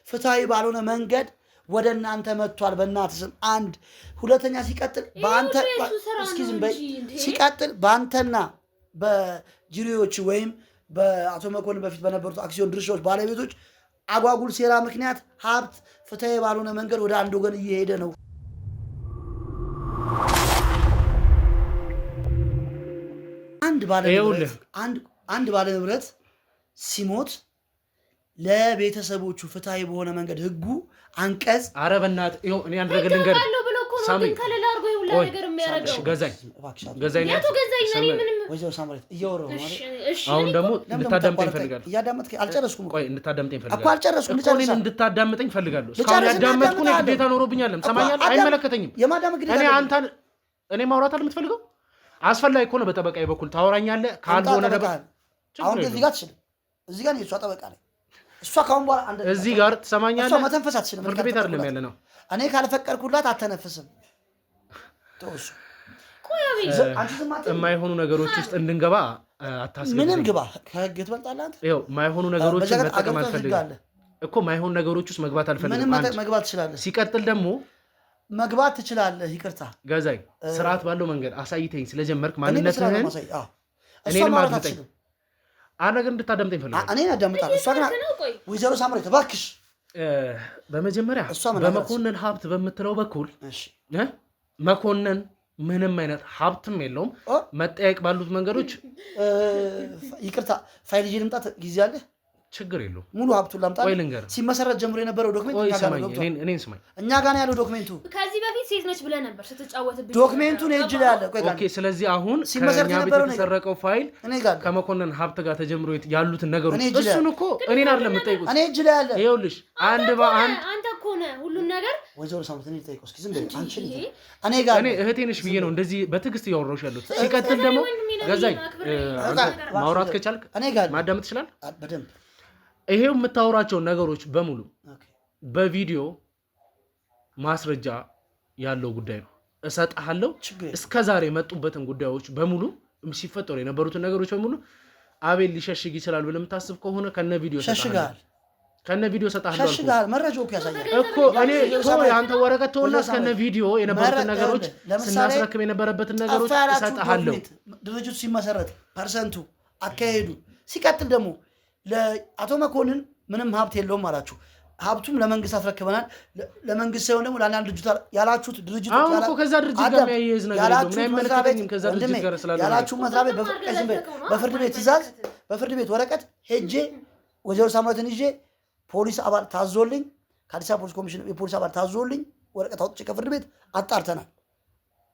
ፍትሐዊ ባልሆነ መንገድ ወደ እናንተ መጥቷል። በእናትህ ስም አንድ ሁለተኛ፣ ሲቀጥል በአንተ እስኪ ዝም በይ። ሲቀጥል በአንተና በጅሪዎች ወይም በአቶ መኮንን በፊት በነበሩት አክሲዮን ድርሻዎች ባለቤቶች አጓጉል ሴራ ምክንያት ሀብት ፍትሐዊ ባልሆነ መንገድ ወደ አንድ ወገን እየሄደ ነው። አንድ ባለንብረት ሲሞት ለቤተሰቦቹ ፍትሐዊ በሆነ መንገድ ህጉ አንቀጽ ኧረ በእናትህ ይኸው እኔ አንድ ነገር ልንገርህ። አሁን ደግሞ እንድታዳምጠኝ እፈልጋለሁ። አልጨረስኩም እኮ እንድታዳምጠኝ እፈልጋለሁ። እስካሁን ያዳመጥኩ ነው ግዴታ ኖሮብኛል። ሰማኛል። አይመለከተኝም። እኔ ማውራት አይደል የምትፈልገው? አስፈላጊ ከሆነ በጠበቃዬ በኩል ታወራኛለህ። ካልሆነ አሁን እዚህ ጋር ትችልም። እዚህ ጋር የእሷ ጠበቃ ነኝ። እሷ ካሁን በኋላ እዚህ ጋር ትሰማኛለህ። እሷ መተንፈስ አትችልም። ፍርድ ቤት አይደለም ያለ ነው። እኔ ካልፈቀድኩላት አተነፍስም። የማይሆኑ ነገሮች ውስጥ እንድንገባ አታስብ። ምንም ግባ፣ ከህግ ትበልጣለህ አንተ። ይኸው የማይሆኑ ነገሮችን መጠቀም አልፈልግም እኮ። የማይሆኑ ነገሮች ውስጥ መግባት አልፈልግም። መግባት ትችላለህ። ሲቀጥል ደግሞ መግባት ትችላለህ። ይቅርታ ገዛኝ። ስርዓት ባለው መንገድ አሳይተኝ ስለጀመርክ ማንነትህን እኔንም አድምጠኝ። አንድ ነገር እንድታዳምጠኝ እፈልጋለሁ። እኔን አዳምጣለሁ። እሷ ግን ወይዘሮ ሳምሬት እባክሽ፣ በመጀመሪያ በመኮንን ሀብት በምትለው በኩል መኮንን ምንም አይነት ሀብትም የለውም። መጠየቅ ባሉት መንገዶች ይቅርታ፣ ፋይል ይዤ ልምጣ? ጊዜ አለ? ችግር የለውም። ሙሉ ሀብቱን ላምጣ። ሲመሰረት ጀምሮ የነበረው ዶክሜንት እኔን ስማኝ፣ እኛ ጋር ነው ያለው ዶክሜንቱ። ከዚህ በፊት ሴት ነች ብለህ ነበር ስትጫወትብኝ። ዶክሜንቱን እጅ ላይ አለ። ኦኬ። ስለዚህ አሁን ከኛ ቤት የተሰረቀው ፋይል ከመኮንን ሀብት ጋር ተጀምሮ ያሉትን ነገሮች እሱን እኮ እኔን አይደለም የምጠይቁት። እኔ እጅ ላይ አለ። ይኸውልሽ አንድ በአንድ አንተ እኮ ነህ ሁሉን ነገር ወይዘሮ ሳምንት እኔ ልጠይቀው እስኪ። ዝም በይ አንቺ። እኔ ጋር እህቴ ነሽ ብዬ ነው እንደዚህ በትዕግስት እያወራሁሽ ያሉት። ሲቀጥል ደግሞ ገዛኝ፣ ማውራት ከቻልክ ማዳመጥ ትችላለህ በደንብ። ይሄው የምታወራቸውን ነገሮች በሙሉ በቪዲዮ ማስረጃ ያለው ጉዳይ ነው እሰጥሃለሁ። እስከዛሬ የመጡበትን ጉዳዮች በሙሉ ሲፈጠሩ የነበሩትን ነገሮች በሙሉ አቤል ሊሸሽግ ይችላል ብለህ የምታስብ ከሆነ ከነ ቪዲዮ ሸሽጋል ከነ ቪዲዮ ሰጣለሁ ሸሽጋል መረጃው እኮ ያሳያል እኮ እኔ አንተ ወረቀት ተወና ከነ ቪዲዮ የነበሩት ነገሮች ስናስረክብ የነበረበትን ነገሮች ሰጣለሁ ድርጅቱ ሲመሰረት ፐርሰንቱ አካሄዱ ሲቀጥል ደግሞ ለአቶ መኮንን ምንም ሀብት የለውም አላችሁ ሀብቱም ለመንግስት አስረክበናል ለመንግስት ሳይሆን ደግሞ ለአንዳንድ ድርጅት ያላችሁት ድርጅቱ አሁን እኮ ከዛ ድርጅት ጋር የሚያያዝ ነገር ነው ምን አይመለከተኝም ከዛ ድርጅት ጋር ስላለ ያላችሁ መስሪያ ቤት በፍርድ ቤት ትእዛዝ በፍርድ ቤት ወረቀት ሄጄ ወይዘሮ ሳምራዊትን ይዤ ፖሊስ አባል ታዞልኝ ከአዲስ አበባ ፖሊስ ኮሚሽን የፖሊስ አባል ታዞልኝ ወረቀት አውጥቼ ከፍርድ ቤት አጣርተናል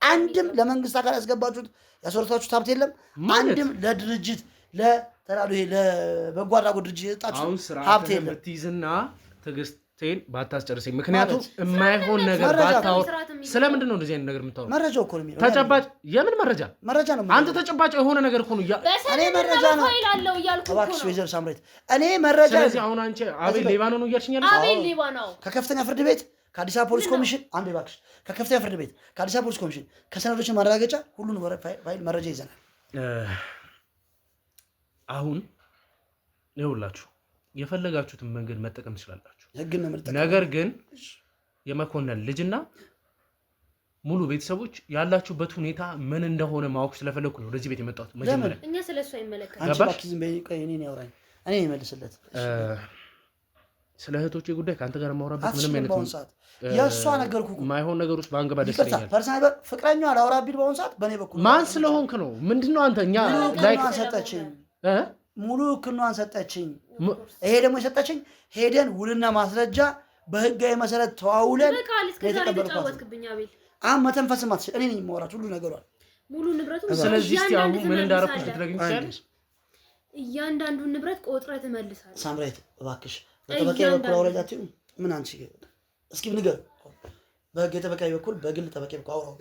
አንድም ለመንግስት አካል ያስገባችሁት ያስወረታችሁት ሀብት የለም አንድም ለድርጅት ለተራዶ ለበጎ አድራጎት ድርጅት የሰጣችሁ ሀብት የለም ትይዝና ትግስቴን ባታስጨርሰኝ ምክንያቱም የማይሆን ነገር ባታወር ስለምንድን ነው እንደዚህ አይነት ነገር የምታወራው መረጃው እኮ ነው የሚለው ተጨባጭ የምን መረጃ ነው አንተ ተጨባጭ የሆነ ነገር እኮ ነው እኔ መረጃ ነው ይላልው እያልኩ እኮ ነው ወይዘሮ ሳምራዊት እኔ መረጃ ስለዚህ አሁን አንቺ አቤል ሌባ ነው እያልሽኝ ያለሽ አቤል ሌባ ነው ከከፍተኛ ፍርድ ቤት ከአዲስ አበባ ፖሊስ ኮሚሽን አንዴ እባክሽ ከከፍተኛ ፍርድ ቤት ከአዲስ አበባ ፖሊስ ኮሚሽን ከሰነዶች ማረጋገጫ ሁሉን ፋይል መረጃ ይዘናል አሁን ይኸውላችሁ የፈለጋችሁትን መንገድ መጠቀም ትችላላችሁ ህግን ነው መጠቀም ነገር ግን የመኮንን ልጅና ሙሉ ቤተሰቦች ያላችሁበት ሁኔታ ምን እንደሆነ ማወቅ ስለፈለኩ ነው ወደዚህ ቤት የመጣሁት መጀመሪያ እኛ ስለሱ አይመለከተንም አንቺ ባኪዝም በይ እኔን ያወራኝ እኔ እመልስለት ስለ እህቶቼ ጉዳይ ካንተ ጋር ማውራበት ምንም አይነት ነው ያሷ ነገርኩ ማይሆን ነገር ውስጥ ባንገባ ደስ ይለኛል ፐርሰናል ፍቅረኛው አላወራብኝ በአሁን ሰዓት በኔ በኩል ማን ስለሆንክ ነው ምንድነው አንተኛ ላይክ ሰጠችኝ ሙሉ ክኗን ሰጠችኝ ይሄ ደግሞ የሰጠችኝ ሄደን ውልና ማስረጃ በህጋዊ መሰረት ተዋውለን መተንፈስ ማትችል እኔ ነኝ የማወራት ሁሉ ነገሯል ሙሉ ንብረቱ ስለዚህ እስቲ አሁን ምን እንዳረኩሽ ልትነግሪኝ ትችያለሽ እያንዳንዱን ንብረት ቆጥረህ ትመልሳለህ ሳምራዊት እባክሽ በጠበቃ በኩል አውራጃችሁ ምን አንቺ እስኪ ንገር በህግ የተበቃይ በኩል በግል ጠበቃ በኩል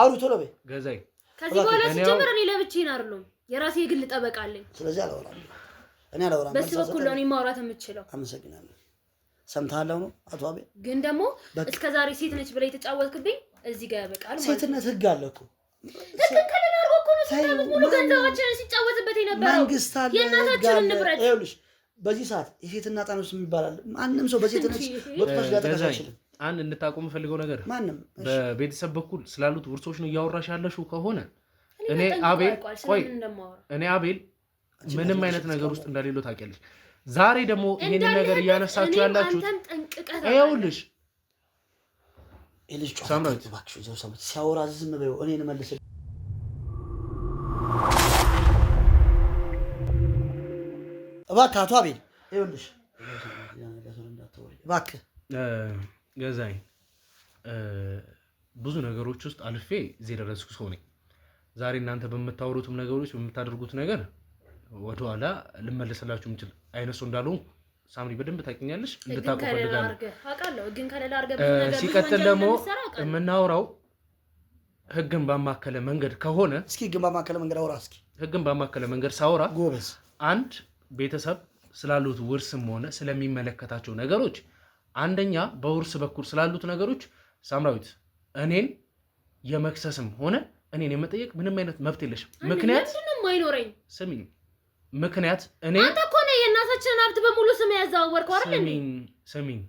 አውሩ ቶሎ በይ ገዛይ ከዚህ በኋላ ሲጀምር እኔ ለብቻዬን አይደለም የራሴ የግል ጠበቃ አለኝ ስለዚህ አላወራም በሱ በኩል ነው ማውራት የምችለው አመሰግናለሁ ሰምተሃል ነው አቶ አቤል ግን ደግሞ እስከ ዛሬ ሴት ነች ብለህ የተጫወትክብኝ እዚህ ጋር ያበቃል ማለት ሴትነት ህግ አለ እኮ ተከከለ ነው እኮ ነው ሲታመም ሙሉ ገንዘባችን ሲጫወትበት የነበረው መንግስት አለ የእናታችንን ንብረት ይኸውልሽ በዚህ ሰዓት የሴትና ጣኖስ የሚባላል ማንም ሰው በሴትነት ወጥቷሽ ሊያጠቃሽ አይችልም አንድ እንድታቆም ፈልገው ነገር ማንም በቤተሰብ በኩል ስላሉት ውርሶች ነው እያወራሽ ያለሽው ከሆነ እኔ አቤል ምንም አይነት ነገር ውስጥ እንደሌለው ታውቂያለሽ ዛሬ ደግሞ ይሄንን ነገር እያነሳችሁ ያላችሁት ይኸውልሽ ልጅ ሳምራዊት እባክሽ ዘው ሰምት ሲያወራ ዝም በይው እኔን መልስ እባክህ አቶ አቤል ይኸውልሽ እባክህ ገዛኝ ብዙ ነገሮች ውስጥ አልፌ እዚህ ደረስኩ ሰው ነኝ ዛሬ እናንተ በመታወሩትም ነገሮች በመታደርጉት ነገር ወደኋላ ልመለስላችሁ የምችል አይነሱ እንዳልሆንኩ ሳምሪ በደንብ ታውቂኛለሽ እንድታውቁ ፈልጋለሁ ሲቀጥል ደግሞ የምናወራው ህግን ባማከለ መንገድ ከሆነ እስኪ ህግን ባማከለ መንገድ አውራ እስኪ ህግን ባማከለ መንገድ ሳውራ ጎበዝ አንድ ቤተሰብ ስላሉት ውርስም ሆነ ስለሚመለከታቸው ነገሮች አንደኛ በውርስ በኩል ስላሉት ነገሮች ሳምራዊት እኔን የመክሰስም ሆነ እኔን የመጠየቅ ምንም አይነት መብት የለሽም ምክንያት ምንም አይኖረኝ ስሚኝ ምክንያት እኔ አንተ እኮ ነው የእናታችንን ሀብት በሙሉ ስም ያዛወርከው አይደል ስሚኝ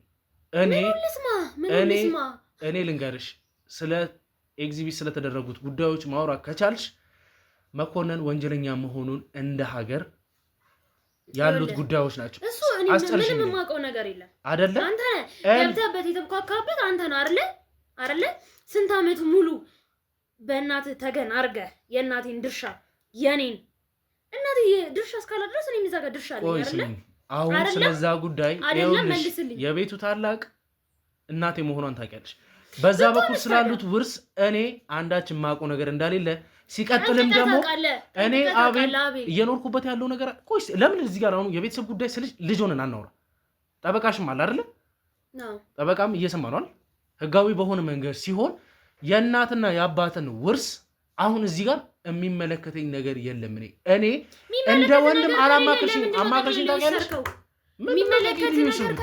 እኔ ልንገርሽ ስለ ኤግዚቢት ስለተደረጉት ጉዳዮች ማውራት ከቻልሽ መኮንን ወንጀለኛ መሆኑን እንደ ሀገር ያሉት ጉዳዮች ናቸው እሱ እኔ ምንም የማውቀው ነገር የለም አይደለ አንተ ገብተህበት የተብካካበት አንተ ነው አይደለ ስንት ዓመት ሙሉ በእናት ተገን አርገህ የእናቴን ድርሻ የኔን እናቴ ድርሻ እስካላደረስ እኔ የሚዛጋ ድርሻ አለኝ አይደለ አሁን ስለዛ ጉዳይ ይኸውልሽ የቤቱ ታላቅ እናቴ መሆኗን ታውቂያለሽ በዛ በኩል ስላሉት ውርስ እኔ አንዳች የማውቀው ነገር እንዳሌለ ሲቀጥልም ደግሞ እኔ አቤል እየኖርኩበት ያለው ነገር ቆይ ለምን እዚህ ጋር አሁን የቤተሰብ ጉዳይ ስልሽ ልጅ ሆነን አናወራ ጠበቃሽም አለ አይደለ ጠበቃም እየሰማ ነው አይደል ህጋዊ በሆነ መንገድ ሲሆን የእናትና የአባትን ውርስ አሁን እዚህ ጋር የሚመለከተኝ ነገር የለም እኔ እንደ ወንድም አማክረሽኝ ታውቂያለሽ ምን የሚመለከተኝ ነገር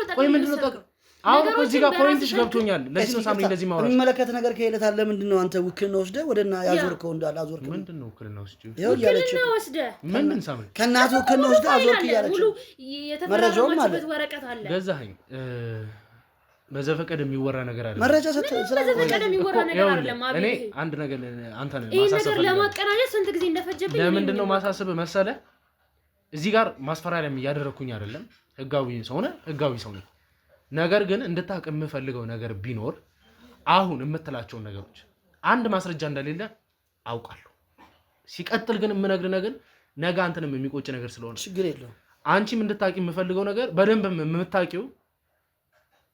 ካለ ለምን ነው አሁን እዚህ ጋር ፖይንትሽ ገብቶኛል። ለዚህ ነው ሳምሪ እንደዚህ ማውራት የሚመለከት ነገር ከሄለታ ለምንድን ነው አንተ ውክልና ወስደህ ወደና ያዞርከው እንዳለ አዞርከው? ምንድን ነው ውክልና ወስደህ? ውክልና ወስደህ ምን ሳምሪ ከእናቱ ውክልና ወስደህ አዞርክ እያለች ሙሉ የተፈረመችበት ወረቀት አለ። ገዛኸኝ በዘፈቀደ የሚወራ ነገር አይደለም። መረጃ በዘፈቀደ የሚወራ ነገር አይደለም። እኔ አንድ ነገር አንተ ነህ ይሄ ነገር ለማቀናጀት ስንት ጊዜ እንደፈጀብኝ ለምንድን ነው ማሳሰብ መሰለህ? እዚህ ጋር ማስፈራሪያም እያደረኩኝ አይደለም። ህጋዊ ሰው ነህ፣ ህጋዊ ሰው ነህ። ነገር ግን እንድታውቅ የምፈልገው ነገር ቢኖር አሁን የምትላቸውን ነገሮች አንድ ማስረጃ እንደሌለ አውቃለሁ። ሲቀጥል ግን የምነግርህ ነገር ነገ አንተንም የሚቆጭ ነገር ስለሆነ ችግር የለውም። አንቺም እንድታውቂ የምፈልገው ነገር በደንብ የምታውቂው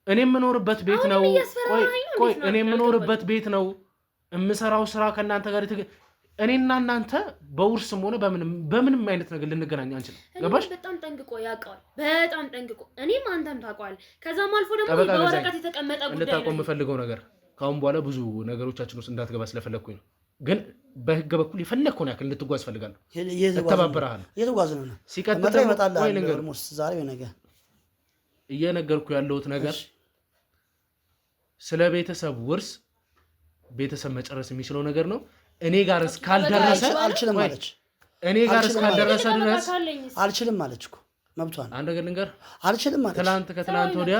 እኔ የምኖርበት ቤት ነው። ቆይ እኔ የምኖርበት ቤት ነው። የምሰራው ስራ ከእናንተ ጋር እኔና እናንተ በውርስም ሆነ በምንም አይነት ነገር ልንገናኝ አንችልም። ገባሽ? በጣም ጠንቅቆ ያውቃል። በጣም ጠንቅቆ እኔም አንተም ታውቀዋል። ከዛም አልፎ ደግሞ በወረቀት የተቀመጠ ጉዳይ ነው። እንድታውቀው የምፈልገው ነገር ካሁን በኋላ ብዙ ነገሮቻችን ውስጥ እንዳትገባ ስለፈለኩኝ ነው። ግን በህግ በኩል የፈለግከውን ያክል እንድትጓዝ ፈልጋለሁ። እተባበረሃለሁ። እየተጓዝ ነው። ሲቀጥል ዛሬ ነገ እየነገርኩ ያለሁት ነገር ስለ ቤተሰብ ውርስ ቤተሰብ መጨረስ የሚችለው ነገር ነው። እኔ ጋር እስካልደረሰ አልችልም ማለች። እኔ ጋር እስካልደረሰ ድረስ አልችልም ማለች እኮ መብቷ ነው። አንድ ነገር ልንገር፣ አልችልም ማለች። ከትላንት ወዲያ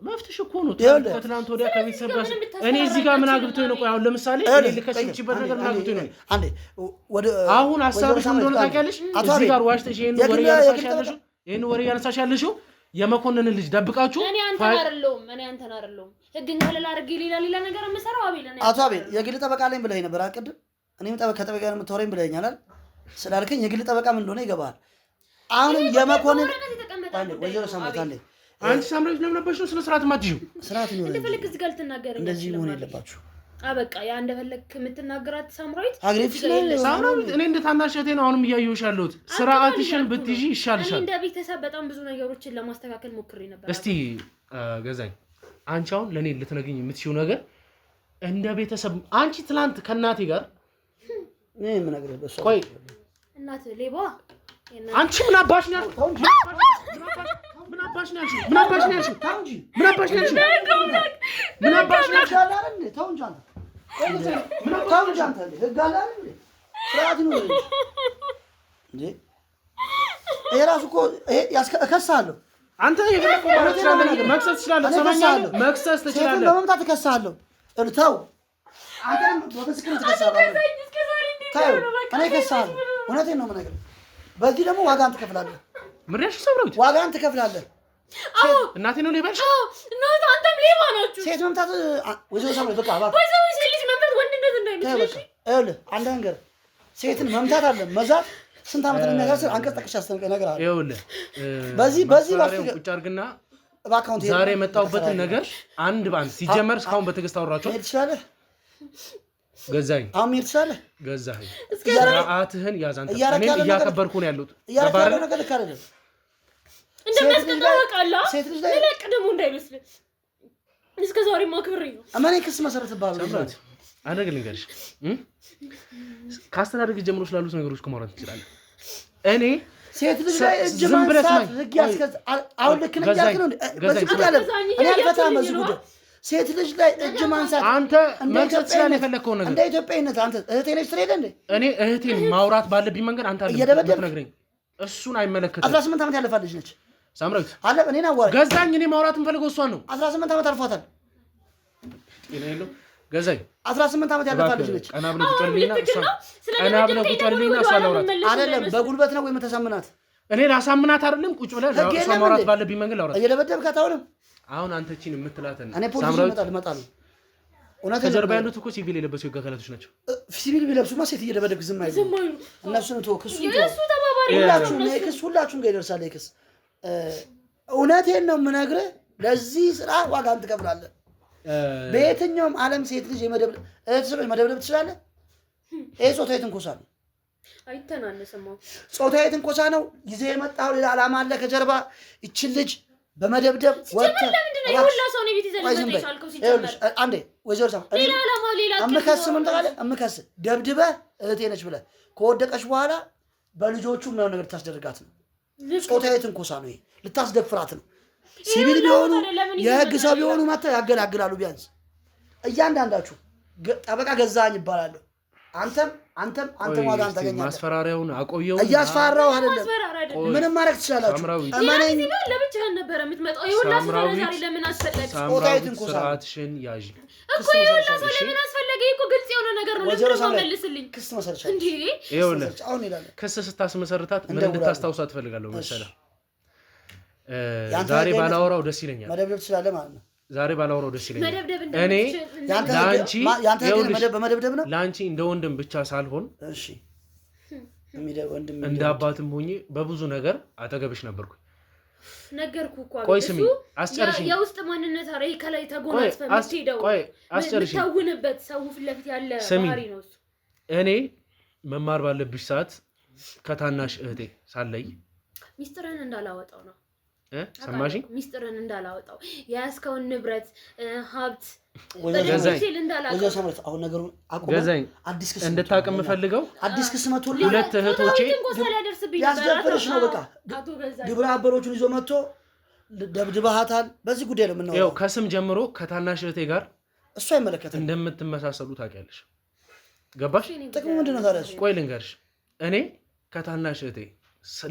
መፍትሽ እኮ ነው። ከትላንት ወዲያ ከቤተሰብ ጋር እኔ እዚህ ጋር ምን አግብቶኝ ነው? ቆይ አሁን ለምሳሌ እኔ ልከስችበት ነገር ምን አግብቶኝ ነው? አንዴ አሁን ሐሳብሽ እንደሆነ ታውቂያለሽ። እዚህ ጋር ዋሽተሽ ይሄን ወሬ ያነሳሽ ያለሽው የመኮንን ልጅ ደብቃችሁ እኔ አንተን አይደለሁም ህግኛ ለላ አድርጌ ሌላ ነገር የምሰራው አቤል ነኝ። አቶ አቤል የግል ጠበቃ ላይ ብለህ ነበር አቀድም። እኔም ከጠበቃ ጋር የምታወራኝ ብለኸኛል አይደል? ስላልከኝ የግል ጠበቃ ምን እንደሆነ ይገባሃል። አሁን የመኮንን ወይዘሮ ሳምራዊት አለ። አንቺ ሳምራዊት ለምን ነበርሽ ነው ስለ ስርዓት ማትጂው? ስርዓት ነው እንደፈለክ እዚህ ጋር ልትናገር እንደዚህ መሆን የለባችሁ። አበቃ ያ እንደፈለክ የምትናገራት ሳምራዊት አግሬፊስ ሳምራዊት እኔ እንደ ታናሽ እህቴ ነው አሁንም እያየሁሽ ያለሁት። ስርዓትሽን ብትይዢ ይሻልሻል። እኔ እንደ ቤተሰብ በጣም ብዙ ነገሮችን ለማስተካከል ሞክሬ ነበር። እስቲ ገዛኝ አንቺ አሁን ለኔ ልትነግኝ የምትሽው ነገር እንደ ቤተሰብ አንቺ ትላንት ከእናቴ ጋር ምን ነገር በሷ ቆይ እናት ሌባ አንቺ ምን አባሽ ነው ያልሽው? ምን አባሽ ነው ያልሽው? ምን አባሽ ነው ያልሽው? ታው እንጂ ምን አባሽ ነው ያልሽው? ምን አባሽ ነው ያልሽው? ታው እንጂ አንተ ምን ታው እንጂ አንተ ህግ አለ አይደል? ስርዓት ነው እንዴ? የራሱ እኮ እከሳለሁ። አንተ የገለፈው ማለት ትችላለህ፣ መክሰስ ትችላለህ፣ ሰማኛለህ፣ መክሰስ ትችላለህ። በመምጣት እከሳለሁ። ተው አንተም በመስክር ትከሳለህ። ታው እኔ እከሳለሁ። እውነቴን ነው የምነግርህ። በዚህ ደግሞ ዋጋን ትከፍላለህ። ምንድነው ሰብረውት ዋጋን ትከፍላለህ። አዎ እናቴ ነው ሌባሽ። አዎ ነው አንተም ሌባ ናችሁ። ሴት መምታት ወይዘሮ ሳምራዊት በቃ አባ ወይዘሮ ሴት ልጅ መምታት ወንድነት እንዳይመስልሽ። ይኸውልህ አንድ ነገር ሴትን መምታት አለ መዛት ስንት ዓመት ነው ነገር አንቀጽ ጠቅሽ አስተምቀ ነገር አለ። ይኸውልህ በዚህ ቁጭ አድርግና ዛሬ የመጣሁበትን ነገር አንድ ባንድ ሲጀመር እስካሁን በትዕግስት አወራቸው ትችላለህ። ገዛኝ አሁን ምን ትችላለህ? ገዛኝ ስርዓትህን ያዝ። አንተ እኔም እያከበርኩ ነው ያሉት። ያለው ነገር ልክ አይደለም። እንደማስቀጣውቃላ ለለቅ ደግሞ እንዳይመስል እስከ ዛሬ ማክብሬ ነው። እማኔ ክስ መሰረትባል። አንድ ልንገርሽ፣ ካስተዳደግ ጀምሮ ስላሉት ነገሮች ከማውራት እንችላለን። እኔ ሴት ልጅ ላይ እጅ ማንሳት ህግ ያስከዝ አሁን ልክ ነኝ ያልክ ነው። እኔ አልፈታም እዚህ ጉዳይ ሴት ልጅ ላይ እጅ ማንሳት አንተ መክሰት ስላለ የፈለከው ነገር እንደ ኢትዮጵያዊነት አንተ እህቴ ነች ትሬደ እንዴ? እኔ እህቴን ማውራት ባለብኝ መንገድ አንተ አትነግረኝ። እሱን አይመለከትም። 18 ዓመት ያለፋት ልጅ ነች ሳምራዊት አለ። እኔን አዋራኝ ገዛኝ። እኔ ማውራት የምፈልገው እሷን ነው። 18 ዓመት አልፏታል። እኔ ነው ገዛኝ። 18 ዓመት ያለፋት ልጅ ነች። ቀና ብለህ ቁጭልኝና እሷ ላውራት አይደለም በጉልበት ነው ወይ የምታሳምናት? እኔ ላሳምናት አይደለም። ቁጭ ብለህ እሷ ማውራት ባለብኝ መንገድ ላውራት። እየደበደብካት አሁን አንተ እቺን የምትላትን እኔ ፖሊስ ይመጣል ነው። ከጀርባ ያሉት እኮ ሲቪል የለበሱ ህግ አካላቶች ናቸው። ሲቪል ቢለብሱማ ሴት እየደበደብክ ዝም አይሉ። እነሱን ተወው። ክሱን ሁላችሁም ጋር ይደርሳል ክስ። እውነቴን ነው የምነግርህ። ለዚህ ስራ ዋጋን ትከፍላለህ። በየትኛውም ዓለም ሴት ልጅ መደብደብ ትችላለህ። ይሄ ጾታዊ ትንኮሳ ነው። አይተናነስም። ጾታዊ ትንኮሳ ነው። ይዘህ የመጣው ሌላ ዓላማ አለ ከጀርባ። ይችን ልጅ በመደብደብ ወጥተህ አንዴ ወይዘሮ እምከስ ደብድበህ እህቴ ነች ብለህ ከወደቀች በኋላ በልጆቹ ምናምን ነገር ልታስደርጋት ነው። ጾታዊ ትንኮሳ ነው ይሄ። ልታስደፍራት ነው። ሲቪል ቢሆኑ የህግ ሰው ቢሆኑ መጥተው ያገላግላሉ። ቢያንስ እያንዳንዳችሁ ጠበቃ ገዛኸኝ ይባላል። አንተም ዋጋ ታገኛለህ። ማስፈራሪያውን አቆየው። እያስፈራራው አይደለም፣ ምንም ማድረግ ትችላላችሁ። እማኔ ለብቻህን ነበር የምትመጣው። ይሁላ ዛሬ ለምን አስፈለገ? ስርዓትሽን ያዥ እኮ ይሁላ ሰው ለምን አስፈለገ? እኮ ግልጽ የሆነ ነገር ነው። ለምን መልስልኝ። ክስ መሰረቻለሁ እንዴ? ይኸውልህ ክስ ስታስመሰርታት ምን እንድታስታውሳት ትፈልጋለሁ መሰለህ? ዛሬ ባላወራው ደስ ይለኛል። መደብደብ ትችላለህ ማለት ነው። ዛሬ ባላወራው ደስ ይለኛል። እኔ ለአንቺ እንደ ወንድም ብቻ ሳልሆን እንደ አባትም ሆኜ በብዙ ነገር አጠገብሽ ነበርኩ። ነገርኩ እኮ ቆይ ስሚ፣ አስጨርሽኝ። የውስጥ ማንነት አረ ከላይ ተጎናጽፈህ የምትሄደው አስጨርሽኝ። ተውንበት ሰው ፊት ለፊት ያለ ባህሪ ነው እሱ። እኔ መማር ባለብሽ ሰዓት ከታናሽ እህቴ ሳለይ ሚስጥርን እንዳላወጣው ነው። ሰማሽኝ? ሚስጥርን እንዳላወጣው የያዝከውን ንብረት ሀብት ገዛኝ እንድታውቅ የምፈልገው አዲስ ክስ መቶልኝ ሁለት እህቶቼ ያስደብርሽ ነው። በቃ ግብረ አበሮቹን ይዞ መጥቶ ደብድበሃታል። በዚህ ጉዳይ ነው የምናወራው። ከስም ጀምሮ ከታናሽ እህቴ ጋር እሱ አይመለከትም። እንደምትመሳሰሉ ታውቂያለሽ። ገባሽ? ጥቅሙ ምንድን ነው ታዲያ? ቆይ ልንገርሽ፣ እኔ ከታናሽ እህቴ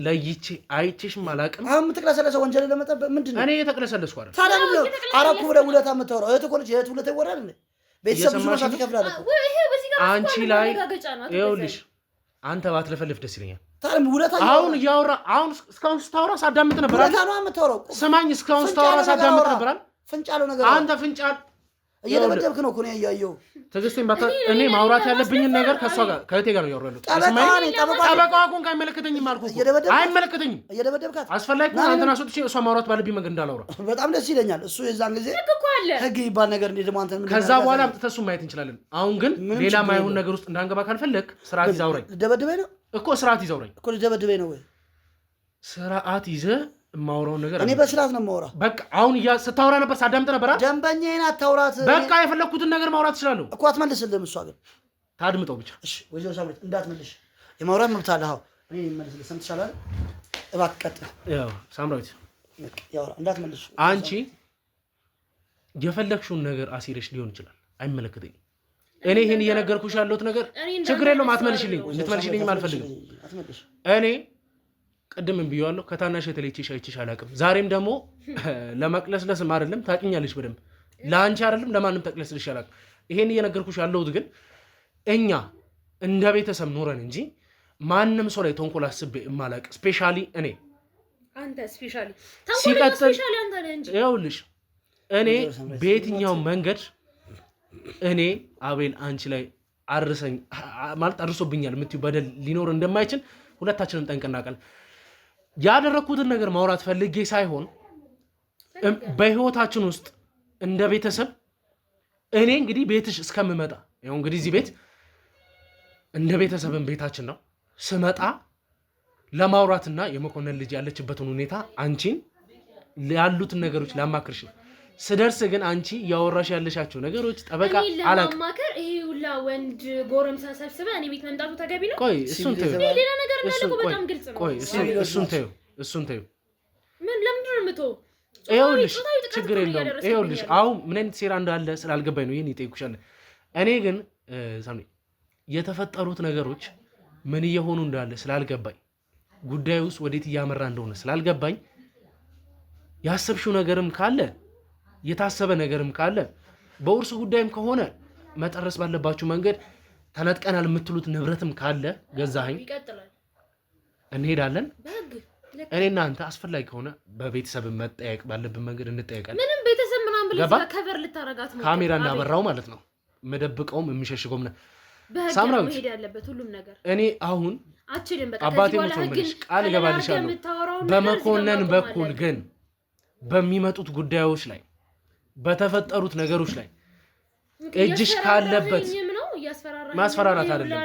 ለይቼ አይቼሽም አላውቅም። አሁን የምትቅለሰለሰው ወንጀል ለመጠበቅ ምንድን ነው? እኔ የተቅለሰለስኩ አይደል? ታዲያ ምንድን ነው አራኩ ብለህ ውለታ የምታወራው? እህት እኮ ነች። የእህት ውለታ ይወራል እንዴ? ቤተሰብ ብዙ መስዋዕት ይከፍላል እኮ። አንቺ ላይ ይኸውልሽ፣ አንተ ባትለፈልፍ ደስ ይለኛል። ታዲያ ውለታ አሁን እያወራ አሁን እስካሁን ስታወራ ሳዳምጥ ነበር። ውለታ ነው የምታወራው። ስማኝ፣ እስካሁን ስታወራ ሳዳምጥ ነበር። ፍንጫለው ነገር አንተ ፍንጫል እየደበደብክ ነው እኮ ነው ያየው። ትዕግስቴን እኔ ማውራት ያለብኝን ነገር ከእሷ ጋር ከእህቴ ጋር ነው ያወራሁት። ጠበቃዋ እኮ አይመለከተኝም አልኩህ እኮ። አይመለከተኝም። እየደበደብካት አስፈላጊ ከሆነ አንተን አስወጥቼ እሷ ማውራት ባለብኝ መንገድ እንዳላወራ በጣም ደስ ይለኛል። እሱ የዛን ጊዜ ህግ ይባል ነገር እንዴ ደግሞ አንተን ከዛ በኋላ አምጥተህ እሱን ማየት እንችላለን። አሁን ግን ሌላ ማይሆን ነገር ውስጥ እንዳንገባ ካልፈለግ ስርዓት ይዘህ አውራኝ። ልደበድበኝ ነው እኮ ስርዓት ይዘህ አውራኝ እኮ። ልደበድበኝ ነው ወይ? ስርዓት ይዘህ የማወራውን ነገር እኔ በስርዓት ነው የማወራው። በቃ አሁን ስታወራ ነበር፣ ሳዳምጥ ነበር። ደንበኛዬን አታውራት። በቃ የፈለግኩትን ነገር ማውራት እችላለሁ እኮ። አትመልስልህም። እሷ ግን ታድምጠው ብቻ። እሺ ወይዘሮ ሳምሬት እንዳትመልሽ። የማውራት መብት አለህ። አዎ እኔ መልስልህ። ሰምተሻል አይደል? እባክህ ቀጥል። ያው ሳምራዊት ያውራ፣ እንዳትመልሽ። አንቺ የፈለግሽውን ነገር አሲረሽ ሊሆን ይችላል፣ አይመለከተኝም። እኔ ይሄን እየነገርኩሽ ያለሁት ነገር ችግር የለውም። አትመልሽልኝ፣ እንድትመልሽልኝም አልፈልግም። እኔ ቅድምም ብዬዋለሁ፣ ከታናሽ የተለይቼሽ አይቼሽ አላውቅም። ዛሬም ደግሞ ለመቅለስለስም አይደለም፣ ታውቂኛለሽ በደንብ። ለአንቺ አይደለም ለማንም ተቅለስልሽ አላውቅም። ይሄን እየነገርኩሽ ያለሁት ግን እኛ እንደ ቤተሰብ ኖረን እንጂ ማንም ሰው ላይ ተንኮል አስቤ የማላውቅ ስፔሻሊ እኔ አንተ ስፔሻሊ ሲቀጥል ይኸውልሽ እኔ በየትኛው መንገድ እኔ አቤል አንቺ ላይ አርሰኝ ማለት አርሶብኛል የምትይው በደል ሊኖር እንደማይችል ሁለታችንም ጠንቅቀን እናውቃለን። ያደረኩትን ነገር ማውራት ፈልጌ ሳይሆን በህይወታችን ውስጥ እንደ ቤተሰብ እኔ እንግዲህ ቤትሽ እስከምመጣ ያው እንግዲህ እዚህ ቤት እንደ ቤተሰብን ቤታችን ነው ስመጣ ለማውራትና የመኮንን ልጅ ያለችበትን ሁኔታ አንቺን ያሉትን ነገሮች ላማክርሽ ነው። ስደርስ ግን አንቺ ያወራሽ ያለሻቸው ነገሮች ጠበቃ አላውቅም። ለማማከር ይሄ ሁላ ወንድ ጎረምሳ ሰብስበህ እኔ ቤት መምጣቱ ተገቢ ነው? ቆይ እሱን ተይው። ሌላ ነገር እንዳልኩ በጣም ግልጽ ነው። ቆይ እሱን ተይው። ምን ለምንድን ነው የምትወው? ይኸውልሽ ችግር የለውም። ይኸውልሽ አሁን ምን አይነት ሴራ እንዳለ ስላልገባኝ ነው ይሄን ይጠይቁሻል። እኔ ግን ሳምሪ የተፈጠሩት ነገሮች ምን እየሆኑ እንዳለ ስላልገባኝ ጉዳዩ ውስጥ ወዴት እያመራ እንደሆነ ስላልገባኝ ያሰብሽው ነገርም ካለ የታሰበ ነገርም ካለ በውርስ ጉዳይም ከሆነ መጨረስ ባለባችሁ መንገድ ተነጥቀናል የምትሉት ንብረትም ካለ ገዛኸኝ እንሄዳለን። እኔና አንተ አስፈላጊ ከሆነ በቤተሰብ መጠየቅ ባለብን መንገድ እንጠየቃለን። ምንም ቤተሰብ ምናምን ብለህ ከቨር ልታረጋት ነው ካሜራ እንዳበራው ማለት ነው። መደብቀውም የሚሸሽገውም ነው ሳምራዊት መሄድ ያለበት ሁሉም ነገር። እኔ አሁን አችልም በቃ አባቴ ሞቶልሽ ቃል ገባልሻለሁ። በመኮንን በኩል ግን በሚመጡት ጉዳዮች ላይ በተፈጠሩት ነገሮች ላይ እጅሽ ካለበት ማስፈራራት አይደለም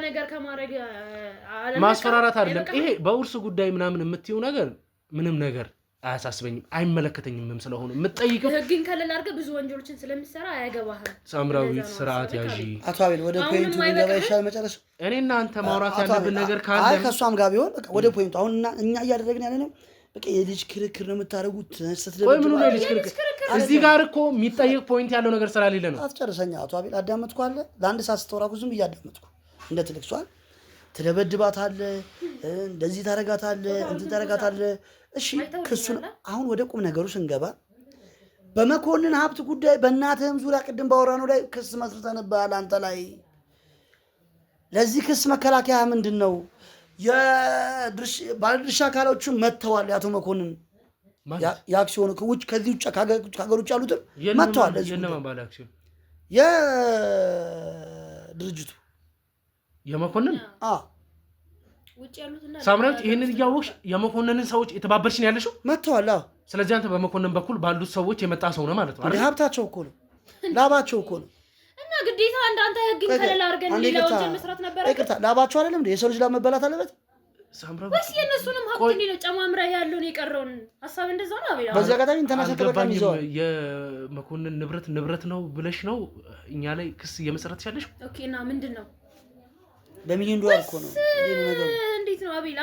ማስፈራራት አይደለም። ይሄ በውርስ ጉዳይ ምናምን የምትይው ነገር ምንም ነገር አያሳስበኝም፣ አይመለከተኝም። ስለሆነ የምትጠይቀው ህግን ከለል አድርገህ ብዙ ወንጀሎችን ስለምትሰራ አያገባህም። ሳምራዊት ስርዓት ያዢ። አቶ አቤል ወደ ፖይንቱ ገባ ይሻል መጨረሻ። እኔና አንተ ማውራት ያለብን ነገር ካለ አይ ከሷም ጋር ቢሆን ወደ ፖይንቱ። አሁን እኛ እያደረግን ያለ ነው በቃ የልጅ ክርክር ነው የምታደርጉት። ወይ ምን ነው የልጅ ክርክር? እዚህ ጋር እኮ የሚጠየቅ ፖይንት ያለው ነገር ስላሌለ ነው። አትጨርሰኛ አቶ አቤል። አዳመጥኩ አለ ለአንድ ሰዓት ስተወራኩ ዝም ብዬ አዳመጥኩ። እንደ ትልቅ ሰው ትደበድባታለህ፣ እንደዚህ ታረጋታለህ፣ እንትን ታረጋታለህ። እሺ ክሱን አሁን ወደ ቁም ነገሩ ስንገባ በመኮንን ሀብት ጉዳይ በእናትህም ዙሪያ ቅድም ባወራነው ላይ ክስ መስርተንብሃል አንተ ላይ። ለዚህ ክስ መከላከያ ምንድን ነው? ባለድርሻ አካሎቹ መጥተዋል። የአቶ መኮንን የአክሲዮኑ ከዚህ ውጭ ከሀገር ውጭ ያሉትም መጥተዋል። የድርጅቱ የመኮንን ሳምራዊት ይህንን እያወቅሽ የመኮንንን ሰዎች የተባበርሽን ያለሽው መጥተዋል። ስለዚህ አንተ በመኮንን በኩል ባሉት ሰዎች የመጣ ሰው ነው ማለት ነው። ሀብታቸው እኮ ነው፣ ላባቸው እኮ ነው። እና ግዴታ እንዳንተ ህግን ከለላ አድርገን ሌላ ወንጀል መስራት ነበር። ይቅርታ ላባቸው አይደለም እንዴ? የሰው ልጅ ላብ መበላት አለበት ወይስ የእነሱንም ሀብት እንዴ ነው ጨማምራ ያለውን የቀረውን ሀሳብ እንደዛ ነው አቤላ? በዚህ አጋጣሚ ኢንተርናሽናል ተበቃሚ ይዘዋል። የመኮንን ንብረት ነው ብለሽ ነው እኛ ላይ ክስ እየመሰረትሽ ያለሽ? ኦኬ እና ምንድን ነው በሚሊዮን ዶላር እኮ ነው ነገር። እንዴት ነው አቤላ?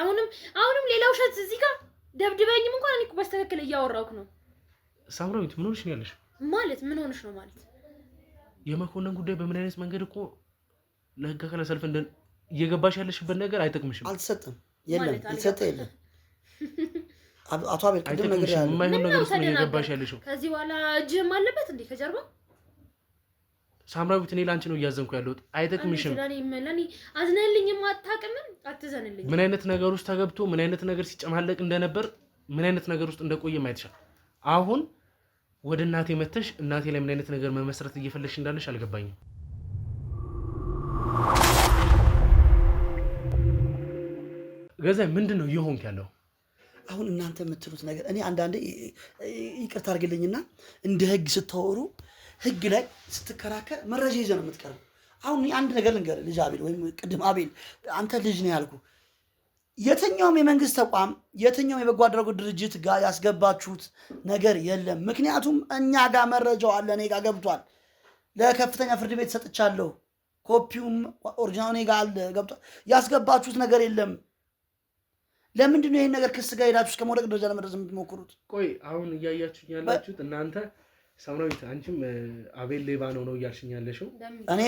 አሁንም ሌላ ውሸት እዚህ ጋር ደብድበኝም እንኳን እኔ እኮ በስተክክል እያወራሁት ነው። ሳምራዊት ምን ሆነሽ ነው ያለሽ? ማለት ምን ሆነሽ ነው ማለት? የመኮንን ጉዳይ በምን አይነት መንገድ እኮ ለህግ አካል ሰልፍ እንደን እየገባሽ ያለሽበት ነገር አይጠቅምሽም። አልተሰጠም፣ የለም የተሰጠ የለም። አቶ አቤል ቅድም ነገር ያለው የማይሆን ነገር ውስጥ ነው እየገባሽ ያለሽው። ከዚህ በኋላ እጅህም አለበት እንዴ ከጀርባ? ሳምራዊት እኔ ላንቺ ነው እያዘንኩ ያለሁት። አይጠቅምሽም። ለኔ አዝነልኝም አታውቅምም፣ አትዘንልኝ። ምን አይነት ነገር ውስጥ ተገብቶ ምን አይነት ነገር ሲጨማለቅ እንደነበር ምን አይነት ነገር ውስጥ እንደቆየ ማይተሻል። አሁን ወደ እናቴ መተሽ እናቴ ላይ ምን አይነት ነገር መመስረት እየፈለግሽ እንዳለሽ አልገባኝም። ገዛይ ምንድን ነው እየሆንክ ያለው? አሁን እናንተ የምትሉት ነገር እኔ አንዳንዴ ይቅርታ አድርግልኝና እንደ ህግ ስታወሩ ህግ ላይ ስትከራከር መረጃ ይዘህ ነው የምትቀርበው። አሁን አንድ ነገር ልንገርህ ልጅ አቤል፣ ወይም ቅድም አቤል አንተ ልጅ ነው ያልኩህ። የትኛውም የመንግስት ተቋም የትኛውም የበጎ አድራጎት ድርጅት ጋር ያስገባችሁት ነገር የለም። ምክንያቱም እኛ ጋር መረጃው አለ፣ እኔ ጋር ገብቷል። ለከፍተኛ ፍርድ ቤት ሰጥቻለሁ። ኮፒውም ኦሪጂናል እኔ ጋር አለ፣ ገብቷል። ያስገባችሁት ነገር የለም። ለምንድን ነው ይሄን ነገር ክስ ጋር ሄዳችሁ እስከ መውደቅ ደረጃ ለመድረስ የምትሞክሩት? ቆይ አሁን እያያችሁኝ ያላችሁት እናንተ ሳምራዊት፣ አንቺም አቤል ሌባ ነው እያልሽኝ ያለሽው። እኔ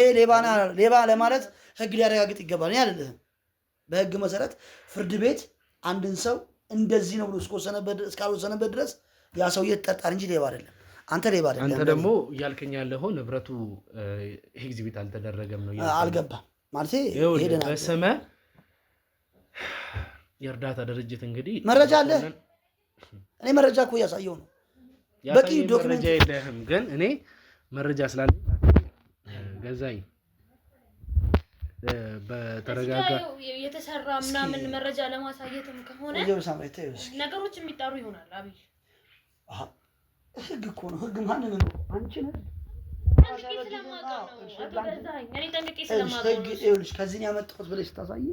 ሌባ ለማለት ህግ ሊያረጋግጥ ይገባል። እኔ አይደለም። በህግ መሰረት ፍርድ ቤት አንድን ሰው እንደዚህ ነው ብሎ እስካልወሰነበት ድረስ ያ ሰውዬ ተጠርጣሪ እንጂ ሌባ አይደለም። አንተ ሌባ አይደለም። አንተ ደግሞ እያልከኝ ያለኸው ንብረቱ ኤግዚቢት አልተደረገም ነው። አልገባም ማለት ሄደናል። በስመ የእርዳታ ድርጅት እንግዲህ መረጃ አለ። እኔ መረጃ እኮ እያሳየው ነው። በቂ ዶክመንት የለህም፣ ግን እኔ መረጃ ስላለ ገዛኝ በተረጋጋ የተሰራ ምናምን መረጃ ለማሳየትም ከሆነ ነገሮች የሚጣሩ ይሆናል። አብይ ህግ እኮ ነው። ህግ ማንን ነው? አንቺ ነህ። ከዚህ ያመጣሁት ብለሽ ታሳይ።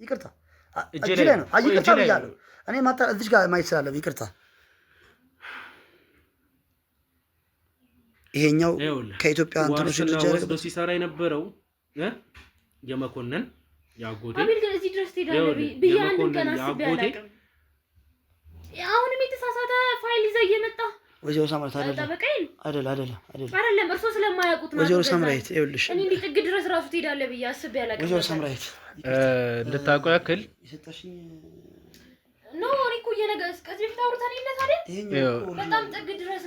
ይቅርታ እጅ ላይ ነው። ይቅርታ ብያለሁ እኔ ማታ እዚህ ጋር ማየት ስላለብኝ ይቅርታ። ይሄኛው ከኢትዮጵያ እንትኖች ልጅ ወስዶ ሲሰራ የነበረው የመኮንን ያጎቴ አቤል ግን እዚህ ድረስ ትሄዳለህ ብዬ አንድ ቀን አስቤ አላውቅም። አሁንም የተሳሳተ ፋይል ይዘህ እየመጣህ ወይዘሮ ሳምራዊት አይደለም እርሶ ስለማያውቁት ነው። ወይዘሮ ሳምራዊት ይኸውልሽ እኔ እንዲህ ጥግ ድረስ ራሱ ትሄዳለህ ብዬ አስቤ አላውቅም። ወይዘሮ ሳምራዊት እንድታውቀው ያክል የሰጠሽኝ ነው። እኔ እኮ ከዚህ በፊት አውርተን የለ ታዲያ በጣም ጥግ ድረስ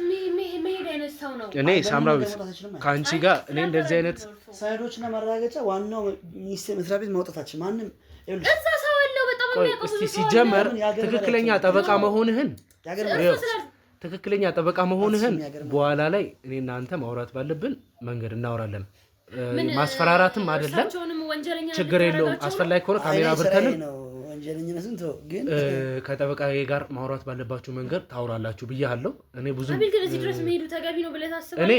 መሄድ አይነት ሰው ነው። እኔ ሳምራዊት ከአንቺ ጋር እኔ እንደዚህ አይነት ሰነዶችና ማረጋገጫ ዋናው ሚኒስቴር መስሪያ ቤት ማውጣታችን ማንም እዛ ሰው አለው በጣም የሚያውቀው እስቲ ሲጀመር ትክክለኛ ጠበቃ መሆንህን በኋላ ላይ እኔ እናንተ ማውራት ባለብን መንገድ እናወራለን። ማስፈራራትም አይደለም ችግር የለውም። አስፈላጊ ከሆነ ካሜራ አብርተንም ከጠበቃዬ ጋር ማውራት ባለባችሁ መንገድ ታውራላችሁ ብያለሁ። እኔ ብዙ አቤል ግን እዚህ ድረስ መሄዱ ተገቢ ነው ብለህ ታስባለህ? እኔ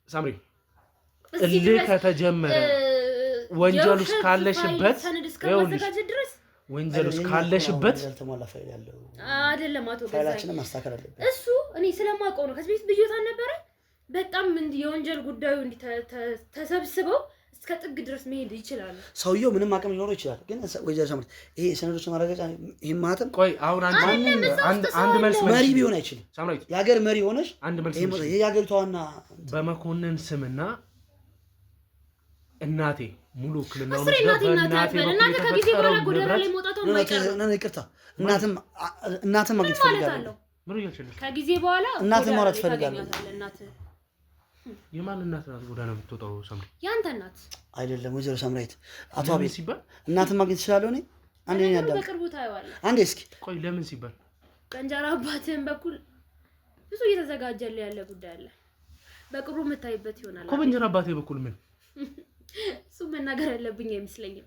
ሳምሪ እልህ ከተጀመረ ወንጀል ውስጥ ካለሽበት ወንጀል ውስጥ ካለሽበት ተሟላ ፋይል ያለው አይደለም አቶ ገዛኝ ፋይላችንን ማስተካከል አለብን። እሱ እኔ ስለማውቀው ነው። ከዚህ በፊት ብዮታ ነበረ በጣም የወንጀል ጉዳዩ ተሰብስበው እስከ ጥግ ድረስ መሄድ ይችላል። ሰውየው ምንም አቅም ሊኖረው ይችላል፣ ግን ወይዘሮ ሳምራዊት ይሄ ሰነዶች ማረጋጫ ይሄ ማተም ቆይ አሁን አንድ መልስ መሪ ቢሆን አይችልም። ሳምራዊት የሀገር መሪ ሆነሽ አንድ መልስ ይሄ የሀገሪቷ ዋና በመኮንን ስምና እናቴ ሙሉ ክልናው ነው እናቴ ከጊዜ በኋላ ጎዳና ላይ መውጣቷ ነው። ይቅርታ እናትም ማግኘት ፈልጋለሁ። ከጊዜ በኋላ እናትም ማውራት ፈልጋለሁ። የማን እናት ናት ጎዳና የምትወጣው? ሳምሪ ያንተ እናት አይደለም ወይዘሮ ሳምራዊት። አቶ አቤት ሲባል እናትም ማግኘት ይችላል። እኔ አንዴ ነው ያዳም በቅርቡ ታየዋለህ። አንዴ እስኪ ቆይ ለምን ሲባል ከእንጀራ አባትህን በኩል ብዙ እየተዘጋጀልህ ያለ ጉዳይ አለ። በቅርቡ የምታይበት ይሆናል እኮ። በእንጀራ አባቴ በኩል ምን እሱ መናገር ያለብኝ አይመስለኝም።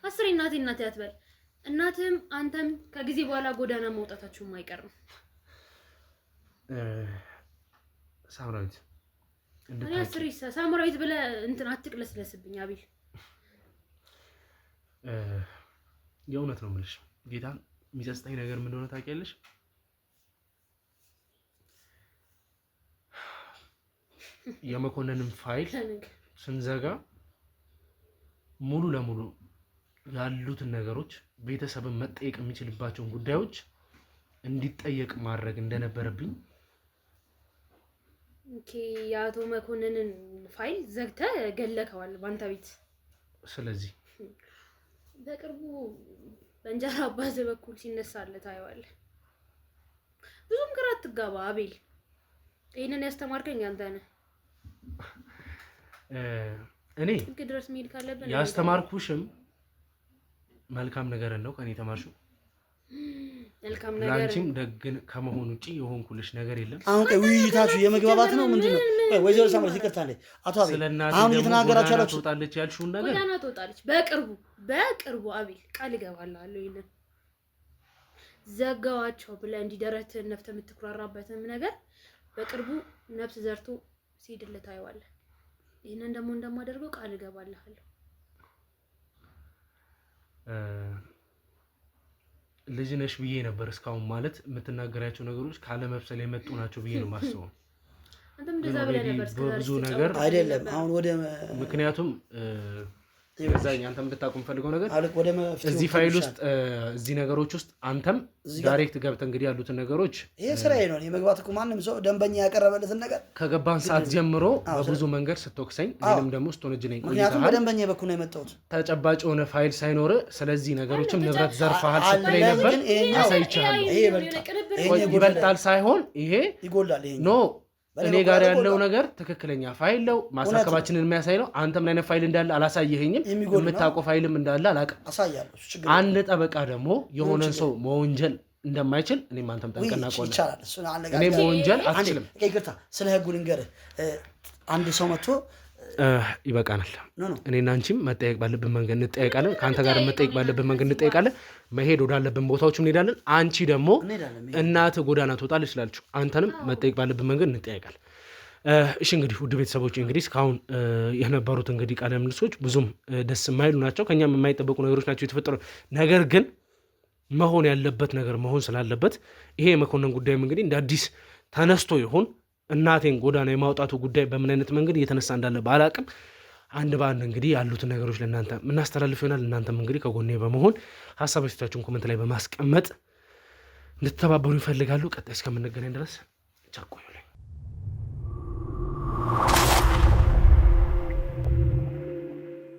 አስሬ እናቴ አትበል። እናትም አንተም ከጊዜ በኋላ ጎዳና መውጣታችሁ የማይቀር ነው። ሳምራዊት እኔ አስሬ ሳምራዊት ብለህ እንትን አትቅለስለስብኝ አቤል። የእውነት ነው የምልሽ። ጌታን የሚጸጽተኝ ነገር ምን እንደሆነ ታውቂያለሽ? የመኮንንም ፋይል ስንዘጋ ሙሉ ለሙሉ ያሉትን ነገሮች ቤተሰብን መጠየቅ የሚችልባቸውን ጉዳዮች እንዲጠየቅ ማድረግ እንደነበረብኝ። ኦኬ የአቶ መኮንንን ፋይል ዘግተህ ገለከዋል ባንተ ቤት። ስለዚህ በቅርቡ በእንጀራ አባት በኩል ሲነሳልህ ታየዋለህ። ብዙም ግራ አትጋባ አቤል። ይሄንን ያስተማርከኝ አንተ ነህ። እኔ ጥግ ድረስ መሄድ ካለብን ያስተማርኩሽም መልካም ነገር ነው ከኔ ተማርሹ። መልካም ነገር ላንቺም ደግ ከመሆን ውጪ የሆንኩልሽ ነገር የለም። አሁን ቆይ ውይይታችሁ የመግባባት ነው ምንድነው? ቆይ ወይዘሮ ሳምራዊት ይቅርታ አለኝ። አቶ አቤል አሁን እየተናገራችሁ ያላችሁ ትወጣለች ያልሽውን ነገር ጎዳና ትወጣለች በቅርቡ አቤል ቃል እገባልሃለሁ። ይሄንን ዘጋዋቸው ብለህ እንዲደረትህን ነፍተህ የምትኩራራበትም ነገር በቅርቡ ነፍስ ዘርቶ ሲድልህ ታየዋለህ። ይሄንን ደግሞ እንደማደርገው ቃል እገባልሃለሁ። ልጅ ነሽ ብዬ ነበር እስካሁን ማለት የምትናገራቸው ነገሮች ካለ መብሰል የመጡ ናቸው ብዬ ነው የማስበው። አንተም እንደዛ ብለህ ነበር ብዙ ነገር አይደለም። አሁን ወደ ምክንያቱም የዛኛ አንተም እንድታውቁ የምፈልገው ነገር ወደ እዚህ ፋይል ውስጥ እዚህ ነገሮች ውስጥ አንተም ዳይሬክት ገብተህ እንግዲህ ያሉትን ነገሮች ይሄ ስራዬ ነው። የመግባት እኮ ማንም ሰው ደንበኛ ያቀረበለትን ነገር ከገባን ሰዓት ጀምሮ በብዙ መንገድ ስትወቅሰኝ እኔም ደግሞ ስትወነጅለኝ ቆይተሃል። ምክንያቱም በደንበኛ በኩል ነው የመጣሁት ተጨባጭ የሆነ ፋይል ሳይኖር ስለዚህ ነገሮችም ንብረት ዘርፈሃል ስትለኝ ነበር። አሳይቻለሁ። ይሄ ይበልጣል ሳይሆን ይሄ ይጎላል። ይሄ ኖ እኔ ጋር ያለው ነገር ትክክለኛ ፋይል ነው። ማሳከባችንን የሚያሳይ ነው። አንተ ምን አይነት ፋይል እንዳለ አላሳየኸኝም። የምታውቀው ፋይልም እንዳለ አላውቅም። አሳያለሁ። አንድ ጠበቃ ደግሞ የሆነን ሰው መወንጀል እንደማይችል እኔም አንተም ጠንቀና ቆለ እኔ መወንጀል አልችልም። ይቅርታ ስለ ህጉ ልንገርህ። አንድ ሰው መጥቶ ይበቃናል። እኔና አንቺም መጠየቅ ባለብን መንገድ እንጠየቃለን። ከአንተ ጋር መጠየቅ ባለብን መንገድ እንጠየቃለን። መሄድ ወዳለብን ቦታዎች እንሄዳለን። አንቺ ደግሞ እናት ጎዳና ትወጣለች ስላለች አንተንም መጠየቅ ባለብን መንገድ እንጠየቃለን። እሺ እንግዲህ ውድ ቤተሰቦች እንግዲህ እስካሁን የነበሩት እንግዲህ ቃለ ምልልሶች ብዙም ደስ የማይሉ ናቸው። ከኛም የማይጠበቁ ነገሮች ናቸው የተፈጠሩ። ነገር ግን መሆን ያለበት ነገር መሆን ስላለበት ይሄ የመኮንን ጉዳይም እንግዲህ እንደ አዲስ ተነስቶ ይሆን እናቴን ጎዳና የማውጣቱ ጉዳይ በምን አይነት መንገድ እየተነሳ እንዳለ ባላቅም አንድ በአንድ እንግዲህ ያሉትን ነገሮች ለእናንተ የምናስተላልፍ ይሆናል። እናንተም እንግዲህ ከጎኔ በመሆን ሀሳብ አስተያየታችሁን ኮመንት ላይ በማስቀመጥ እንድትተባበሩ ይፈልጋሉ። ቀጣይ እስከምንገናኝ ድረስ ቸር ቆዩልኝ።